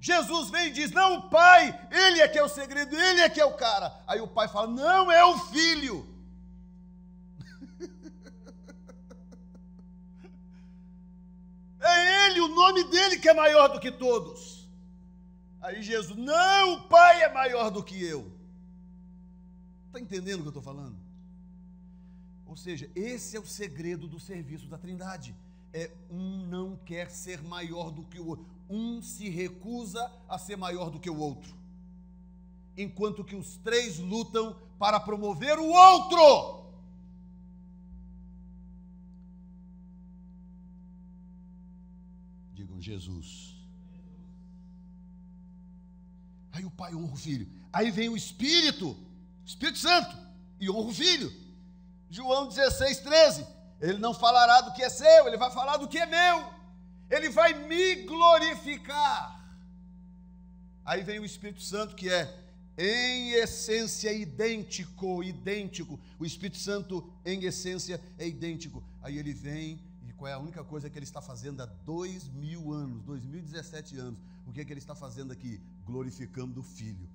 Jesus vem e diz: não, o Pai, Ele é que é o segredo, Ele é que é o cara. Aí o Pai fala: não, é o Filho. É Ele, o nome dele que é maior do que todos. Aí Jesus: não, o Pai é maior do que eu. Está entendendo o que eu estou falando? Ou seja, esse é o segredo do serviço da Trindade. Um não quer ser maior do que o outro. Um se recusa a ser maior do que o outro, enquanto que os três lutam para promover o outro. Digam: Jesus. Aí o Pai honra o Filho. Aí vem o Espírito Santo, e honra o Filho. João 16:13. Ele não falará do que é seu, ele vai falar do que é meu. Ele vai me glorificar. Aí vem o Espírito Santo, que é em essência idêntico. O Espírito Santo em essência é idêntico. Aí ele vem, e qual é a única coisa que ele está fazendo há 2000 anos, 2017 anos? O que é que ele está fazendo aqui? Glorificando o Filho.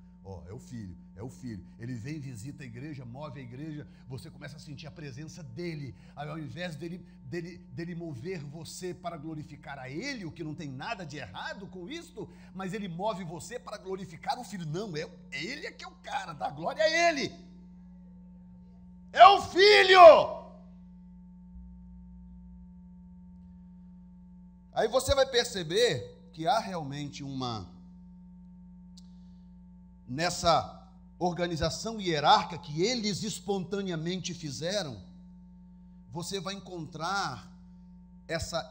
É o Filho. Ele vem, visita a igreja, move a igreja, você começa a sentir a presença dele. Aí, ao invés dele mover você para glorificar a ele, o que não tem nada de errado com isto, mas ele move você para glorificar o Filho. Não, ele é que é o cara, dá glória a ele. É o Filho. Aí você vai perceber que há realmente nessa organização hierárquica que eles espontaneamente fizeram, você vai encontrar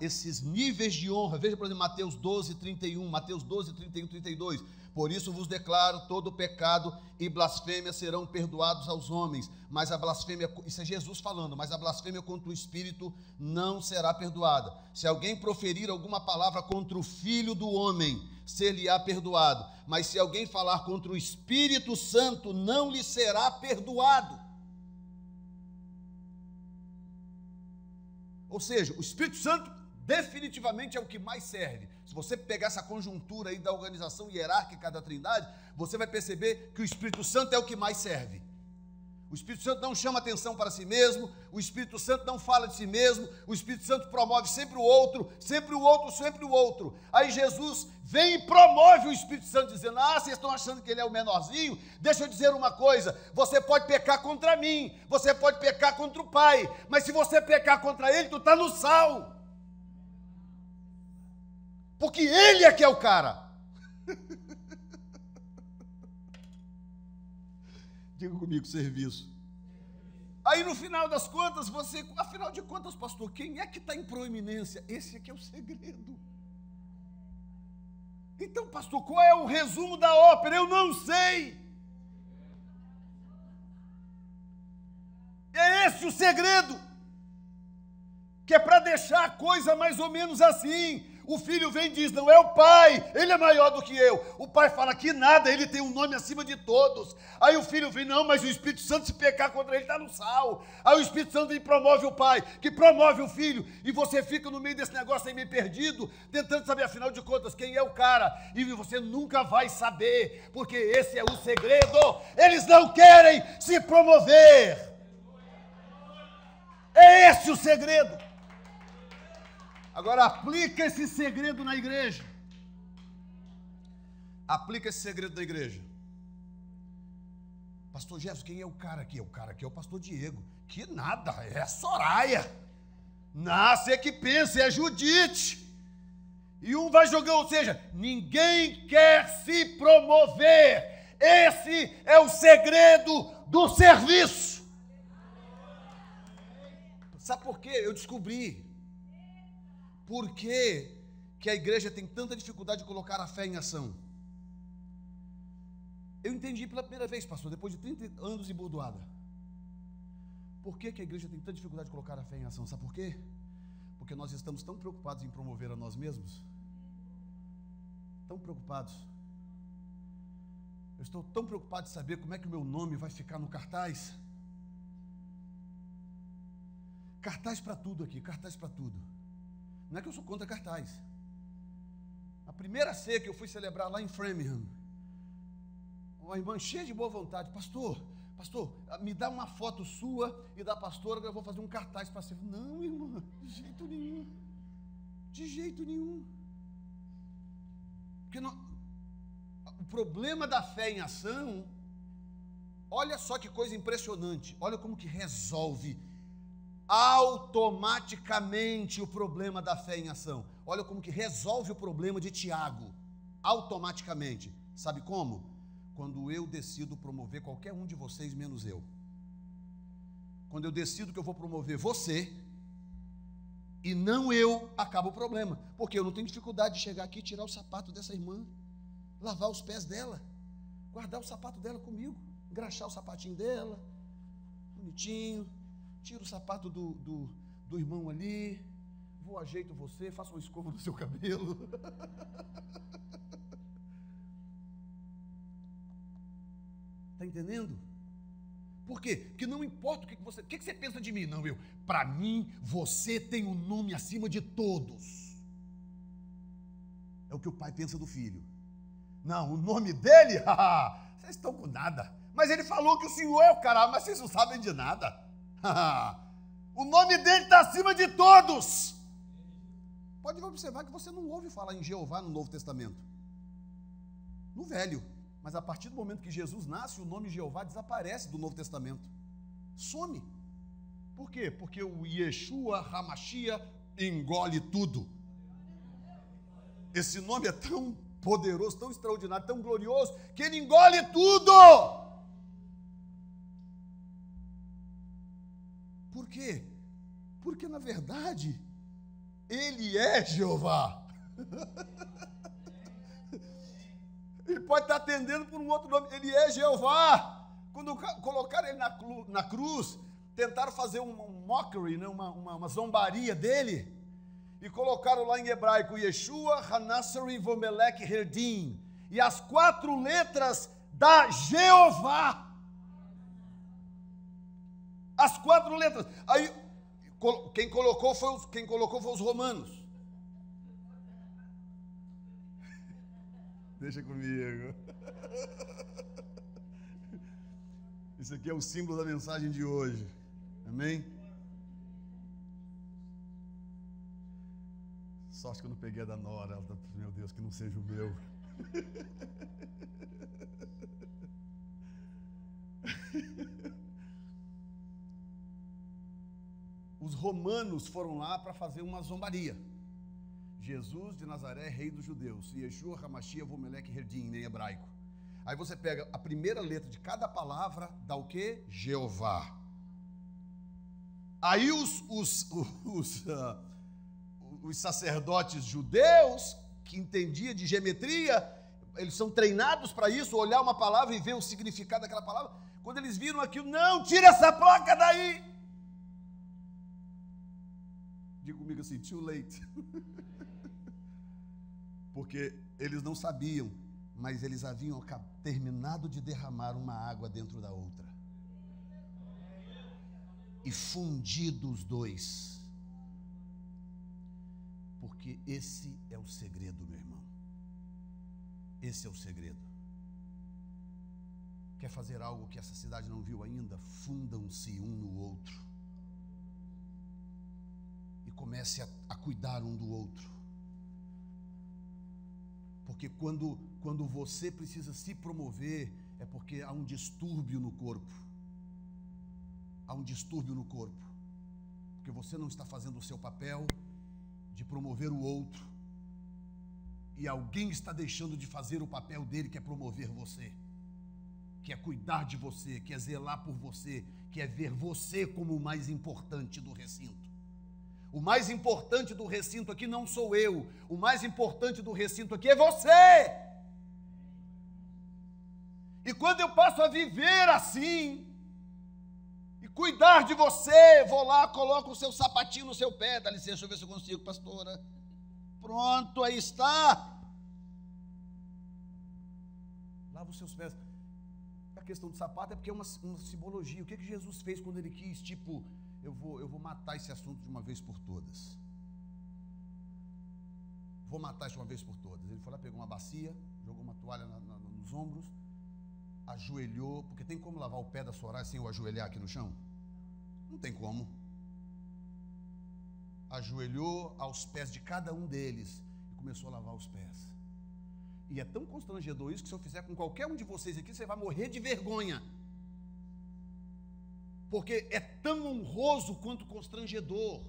esses níveis de honra. Veja, por exemplo, Mateus 12:31, Mateus 12:31, 32. Por isso vos declaro: todo pecado e blasfêmia serão perdoados aos homens, mas a blasfêmia, isso é Jesus falando, mas a blasfêmia contra o Espírito não será perdoada. Se alguém proferir alguma palavra contra o Filho do Homem, ser-lhe-á perdoado, mas se alguém falar contra o Espírito Santo, não lhe será perdoado. Ou seja, o Espírito Santo definitivamente é o que mais serve. Se você pegar essa conjuntura aí da organização hierárquica da Trindade, você vai perceber que o Espírito Santo é o que mais serve. O Espírito Santo não chama atenção para si mesmo, o Espírito Santo não fala de si mesmo, o Espírito Santo promove sempre o outro, sempre o outro, sempre o outro. Aí Jesus vem e promove o Espírito Santo, dizendo: vocês estão achando que ele é o menorzinho? Deixa eu dizer uma coisa: você pode pecar contra mim, você pode pecar contra o Pai, mas se você pecar contra ele, tu está no sal. Porque ele é que é o cara. Diga comigo: serviço. Aí no final das contas, afinal de contas, pastor, quem é que está em proeminência? Esse aqui é o segredo. Então, pastor, qual é o resumo da ópera? Eu não sei. É esse o segredo, que é para deixar a coisa mais ou menos assim. O filho vem e diz: não é o pai, ele é maior do que eu. O pai fala que nada, ele tem um nome acima de todos. Aí o filho vem: não, mas o Espírito Santo, se pecar contra ele, está no sal. Aí o Espírito Santo vem e promove o pai, que promove o filho. E você fica no meio desse negócio aí meio perdido, tentando saber, afinal de contas, quem é o cara. E você nunca vai saber, porque esse é o segredo. Eles não querem se promover. É esse o segredo. Agora aplica esse segredo na igreja. Aplica esse segredo na igreja. Pastor Jefferson, quem é o cara aqui? O cara aqui é o pastor Diego. Que nada, é a Soraya. Você que pensa, é a Judite. E um vai jogando, ou seja, ninguém quer se promover. Esse é o segredo do serviço. Sabe por quê? Eu descobri. Por que a igreja tem tanta dificuldade de colocar a fé em ação? Eu entendi pela primeira vez, pastor, depois de 30 anos de bordoada. Por que a igreja tem tanta dificuldade de colocar a fé em ação? Sabe por quê? Porque nós estamos tão preocupados em promover a nós mesmos. Tão preocupados. Eu estou tão preocupado de saber como é que o meu nome vai ficar no cartaz. Cartaz para tudo aqui, cartaz para tudo. Não é que eu sou contra cartaz. A primeira ceia que eu fui celebrar lá em Framingham, uma irmã cheia de boa vontade, pastor, me dá uma foto sua e da pastora que eu vou fazer um cartaz para você. Não, irmã, de jeito nenhum. De jeito nenhum. Porque o problema da fé em ação, olha só que coisa impressionante, olha como que resolve automaticamente o problema da fé em ação. Olha como que resolve o problema de Tiago, automaticamente. Sabe como? Quando eu decido promover qualquer um de vocês menos eu. Quando eu decido que eu vou promover você e não eu, acaba o problema. Porque eu não tenho dificuldade de chegar aqui e tirar o sapato dessa irmã, lavar os pés dela, guardar o sapato dela comigo, engraxar o sapatinho dela, bonitinho, tiro o sapato do irmão ali, vou ajeito você, faço uma escova no seu cabelo. Está entendendo? Por quê? Porque não importa o que você pensa de mim. Não, para mim, você tem um nome acima de todos. É o que o pai pensa do filho. Não, o nome dele, vocês estão com nada. Mas ele falou que o senhor é o cara, mas vocês não sabem de nada. O nome dele está acima de todos. Pode observar que você não ouve falar em Jeová no Novo Testamento. No Velho. Mas a partir do momento que Jesus nasce, o nome Jeová desaparece do Novo Testamento. Some. Por quê? Porque o Yeshua HaMashiach engole tudo. Esse nome é tão poderoso, tão extraordinário, tão glorioso, que ele engole tudo. Por quê? Porque, na verdade, ele é Jeová. Ele pode estar atendendo por um outro nome. Ele é Jeová. Quando colocaram ele na cruz, tentaram fazer um mockery, né? uma zombaria dele, e colocaram lá em hebraico Yeshua Hanassari Vomelech Herdim, e as 4 letras da Jeová. As 4 letras. Aí quem colocou foi os romanos. Deixa comigo. Isso aqui é o símbolo da mensagem de hoje. Amém? Sorte que eu não peguei a da Nora. Ela tá, meu Deus, que não seja o meu. Os romanos foram lá para fazer uma zombaria. Jesus de Nazaré, rei dos judeus. Yeshua HaMashiach Vomelech Herdim, em hebraico. Aí você pega a primeira letra de cada palavra, dá o quê? Jeová. Aí os sacerdotes judeus, que entendiam de geometria, eles são treinados para isso, olhar uma palavra e ver o significado daquela palavra. Quando eles viram aquilo, não, tira essa placa daí. Diga comigo assim, too late. Porque eles não sabiam, mas eles haviam terminado de derramar uma água dentro da outra. E fundido os dois. Porque esse é o segredo, meu irmão. Esse é o segredo. Quer fazer algo que essa cidade não viu ainda? Fundam-se um no outro. E comece a cuidar um do outro. Porque quando você precisa se promover, é porque há um distúrbio no corpo. Há um distúrbio no corpo. Porque você não está fazendo o seu papel de promover o outro. e alguém está deixando de fazer o papel dele, que é promover você, que é cuidar de você, que é zelar por você, que é ver você como o mais importante do recinto. O mais importante do recinto aqui não sou eu, o mais importante do recinto aqui é você. E quando eu passo a viver assim, e cuidar de você, vou lá, coloco o seu sapatinho no seu pé, dá licença, deixa eu ver se eu consigo, pastora. Pronto, aí está. Lava os seus pés. A questão do sapato é porque é uma simbologia. O que Jesus fez quando ele quis, tipo, eu vou matar esse assunto de uma vez por todas. Vou matar isso de uma vez por todas. Ele foi lá, pegou uma bacia, jogou uma toalha nos ombros, ajoelhou, porque tem como lavar o pé da Soraya sem eu ajoelhar aqui no chão? Não tem como. Ajoelhou aos pés de cada um deles e começou a lavar os pés. E é tão constrangedor isso que se eu fizer com qualquer um de vocês aqui, você vai morrer de vergonha. Porque é tão honroso quanto constrangedor.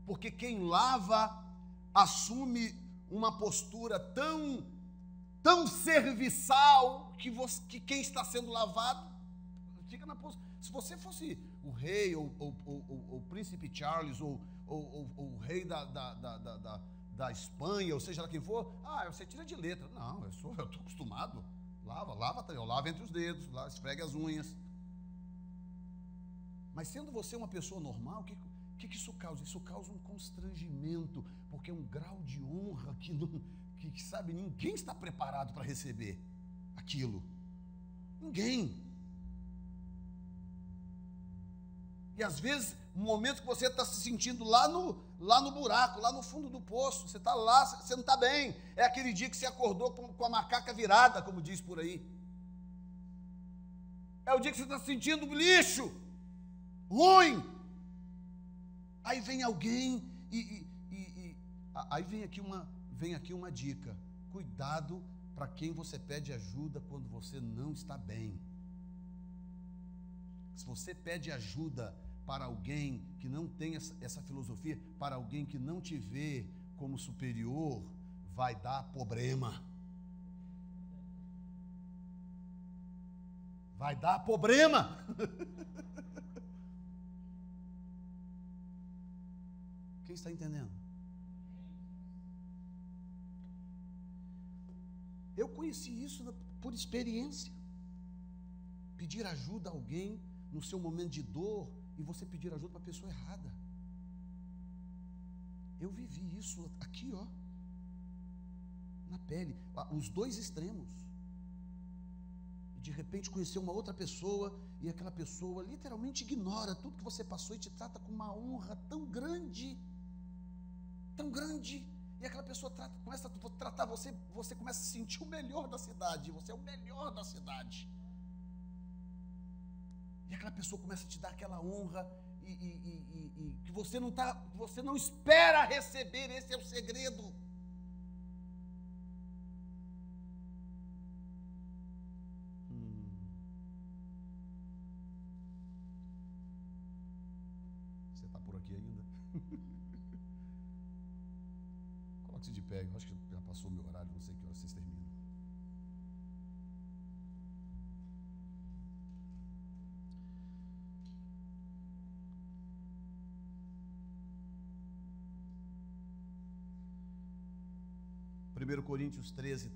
Porque quem lava assume uma postura tão serviçal que quem está sendo lavado fica na postura. Se você fosse o rei ou o príncipe Charles ou o rei da Espanha, ou seja lá quem for, você tira de letra. Não, eu estou acostumado. Lava, eu lavo entre os dedos, esfregue as unhas. Mas sendo você uma pessoa normal, o que isso causa? Isso causa um constrangimento, porque é um grau de honra que sabe, ninguém está preparado para receber aquilo. Ninguém. E às vezes, no momento que você está se sentindo lá no buraco, lá no fundo do poço, você está lá, você não está bem. É aquele dia que você acordou com a macaca virada, como diz por aí. É o dia que você está se sentindo lixo, ruim. Aí vem alguém aí vem aqui uma dica. Cuidado para quem você pede ajuda quando você não está bem. Se você pede ajuda para alguém que não tem essa filosofia, para alguém que não te vê como superior, vai dar problema. Vai dar problema. Quem está entendendo? Eu conheci isso por experiência. Pedir ajuda a alguém no seu momento de dor e você pedir ajuda para a pessoa errada. Eu vivi isso aqui, na pele, os dois extremos. E de repente conhecer uma outra pessoa e aquela pessoa literalmente ignora tudo que você passou e te trata com uma honra tão grande, e aquela pessoa começa a tratar você começa a se sentir o melhor da cidade, você é o melhor da cidade. E aquela pessoa começa a te dar aquela honra e que você não espera receber. Esse é o segredo. Você está por aqui ainda? Coloque-se de pé. Eu acho que já passou o meu horário. Não sei que hora vocês terminam. Primeiro Coríntios 13.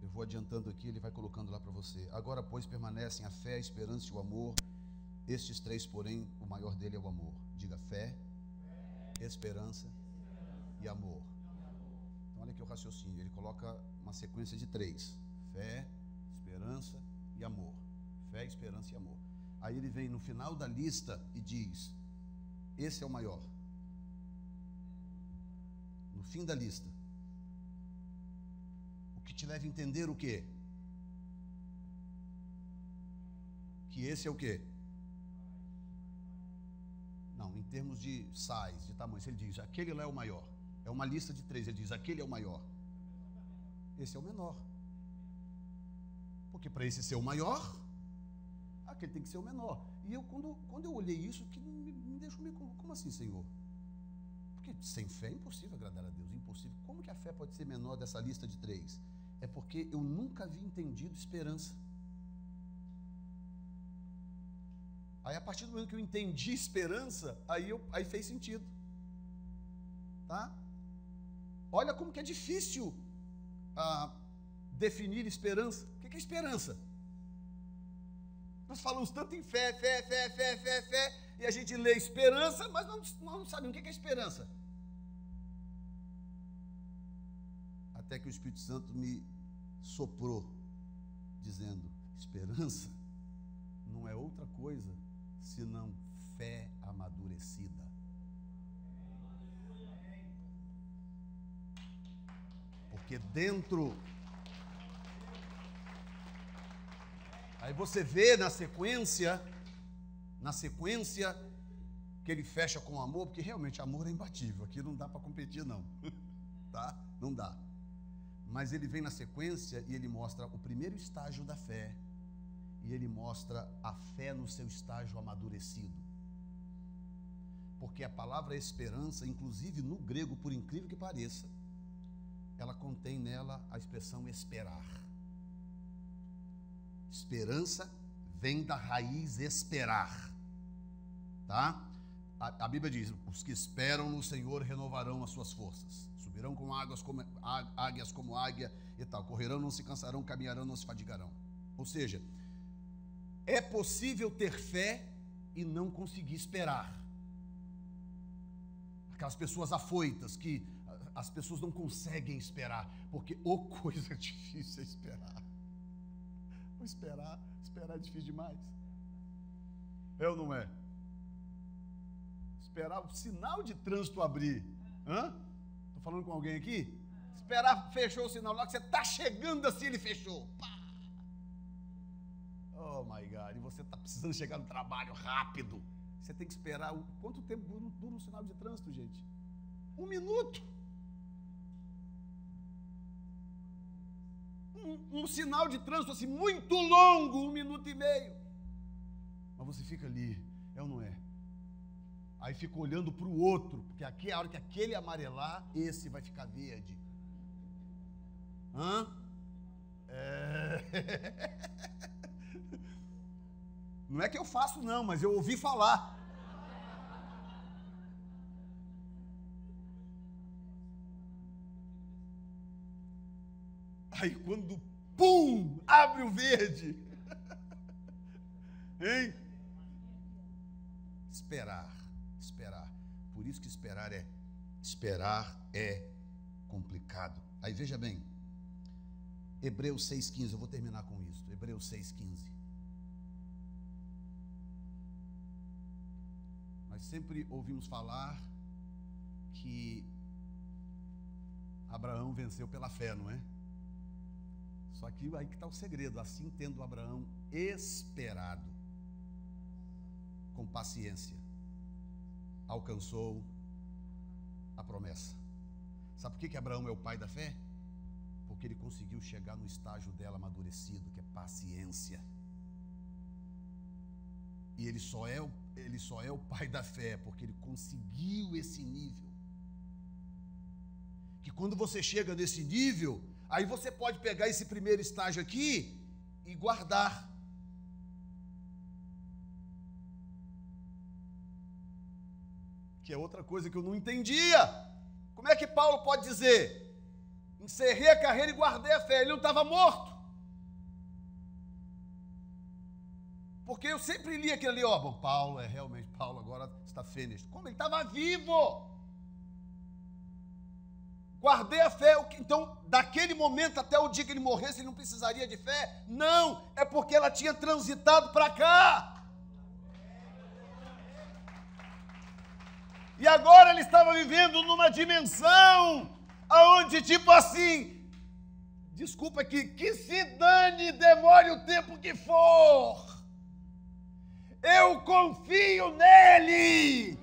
Eu vou adiantando aqui, ele vai colocando lá para você. Agora, pois, permanecem a fé, a esperança e o amor. Estes três, porém, o maior dele é o amor. Diga fé, esperança e amor. Então, olha aqui o raciocínio. Ele coloca uma sequência de 3. Fé, esperança e amor. Fé, esperança e amor. Aí ele vem no final da lista e diz: esse é o maior. No fim da lista. O que te leva a entender o quê? Que esse é o quê? Não, em termos de size, de tamanho, ele diz: aquele lá é o maior. É uma lista de 3, ele diz: aquele é o maior. Esse é o menor. Porque para esse ser o maior, aquele tem que ser o menor. E eu, quando eu olhei isso, que me deixou meio, como assim, Senhor? Porque sem fé é impossível agradar a Deus, impossível. Como que a fé pode ser menor dessa lista de 3? É porque eu nunca havia entendido esperança. Aí, a partir do momento que eu entendi esperança, aí fez sentido. Tá? Olha como que é difícil definir esperança. O que é esperança? Nós falamos tanto em fé, e a gente lê esperança, mas nós não sabemos o que é esperança. Até que o Espírito Santo me soprou, dizendo: esperança não é outra coisa senão fé amadurecida. Porque dentro... Aí você vê na sequência, que ele fecha com amor, porque realmente amor é imbatível, aqui não dá para competir não, tá? Não dá. Mas ele vem na sequência e ele mostra o primeiro estágio da fé, e ele mostra a fé no seu estágio amadurecido. Porque a palavra esperança, inclusive no grego, por incrível que pareça, ela contém nela a expressão esperar. Esperança vem da raiz esperar, tá? A Bíblia diz: os que esperam no Senhor renovarão as suas forças, subirão com águias como águia e tal, correrão, não se cansarão, caminharão, não se fadigarão. Ou seja, é possível ter fé e não conseguir esperar. Aquelas pessoas afoitas, que as pessoas não conseguem esperar, porque coisa difícil é esperar. Esperar é difícil demais. É ou não é? Esperar o sinal de trânsito abrir. Estou falando com alguém aqui? Esperar, fechou o sinal, lá que você está chegando assim, ele fechou. Pá! Oh my God, e você está precisando chegar no trabalho rápido. Você tem que esperar. Quanto tempo dura um sinal de trânsito, gente? 1 minuto. Um sinal de trânsito assim muito longo, 1 minuto e meio. Mas você fica ali, é ou não é? Aí fica olhando para o outro, porque aqui a hora que aquele amarelar, esse vai ficar verde. Não é que eu faço não, mas eu ouvi falar. Aí quando, pum, abre o verde. Hein? Esperar. Por isso que esperar é complicado. Aí veja bem, Hebreus 6,15, eu vou terminar com isso. Hebreus 6,15. Nós sempre ouvimos falar que Abraão venceu pela fé, não é? Só que aí que está o segredo. Assim, tendo Abraão esperado com paciência, alcançou a promessa. Sabe por que Abraão é o pai da fé? Porque ele conseguiu chegar no estágio dela amadurecido, que é paciência. E ele só é o pai da fé porque ele conseguiu esse nível. Que quando você chega nesse nível, aí você pode pegar esse primeiro estágio aqui e guardar. Que é outra coisa que eu não entendia. Como é que Paulo pode dizer: encerrei a carreira e guardei a fé? Ele não estava morto. Porque eu sempre li aquilo ali, bom, Paulo agora está finished. Como? Ele estava vivo. Guardei a fé. Então, daquele momento até o dia que ele morresse, ele não precisaria de fé? Não, é porque ela tinha transitado para cá. E agora ele estava vivendo numa dimensão aonde, tipo assim, desculpa que se dane, demore o tempo que for, eu confio nele.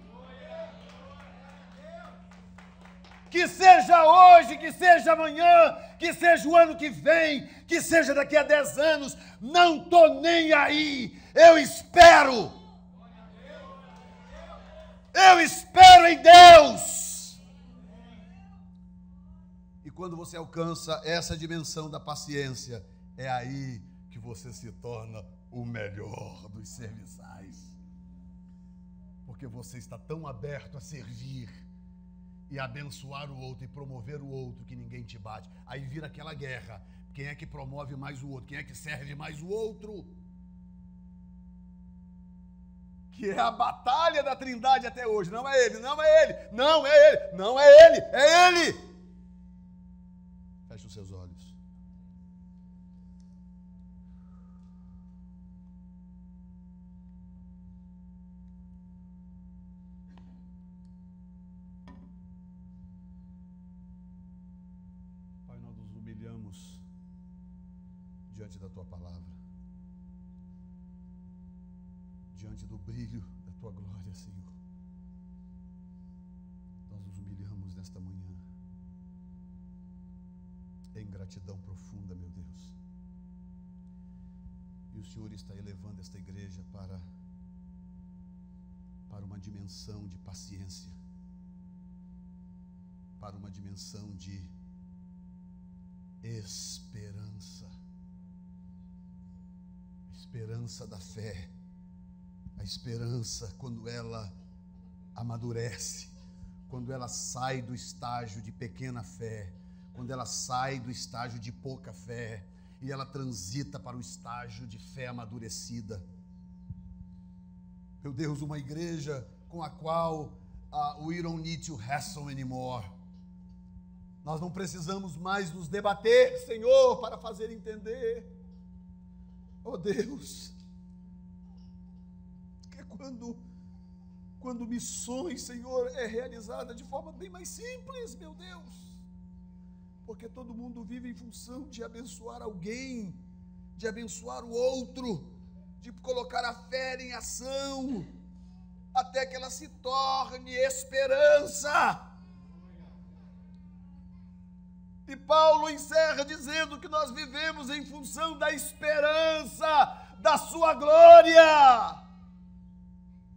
Que seja hoje, que seja amanhã, que seja o ano que vem, que seja daqui a 10 anos, não estou nem aí, eu espero. Eu espero em Deus. E quando você alcança essa dimensão da paciência, é aí que você se torna o melhor dos serviçais. Porque você está tão aberto a servir e abençoar o outro e promover o outro que ninguém te bate. Aí vira aquela guerra. Quem é que promove mais o outro? Quem é que serve mais o outro? Que é a batalha da Trindade até hoje. Não é ele, não é ele, não é ele, não é ele, é ele. Feche os seus olhos. Pai, nós nos humilhamos diante da Tua palavra, diante do brilho da Tua glória, Senhor. Nós nos humilhamos nesta manhã, em gratidão profunda, meu Deus. E o Senhor está elevando esta igreja para uma dimensão de paciência, para uma dimensão de esperança. Esperança da fé. A esperança, quando ela amadurece, quando ela sai do estágio de pequena fé, quando ela sai do estágio de pouca fé e ela transita para o estágio de fé amadurecida. Meu Deus, uma igreja com a qual we don't need to wrestle anymore. Nós não precisamos mais nos debater, Senhor, para fazer entender. Oh Deus, que quando missões, Senhor, é realizada de forma bem mais simples, meu Deus. Porque todo mundo vive em função de abençoar alguém, de abençoar o outro, de colocar a fé em ação, até que ela se torne esperança. E Paulo encerra dizendo que nós vivemos em função da esperança da sua glória,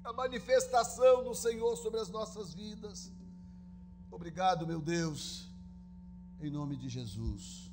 a manifestação do Senhor sobre as nossas vidas. Obrigado, meu Deus, em nome de Jesus.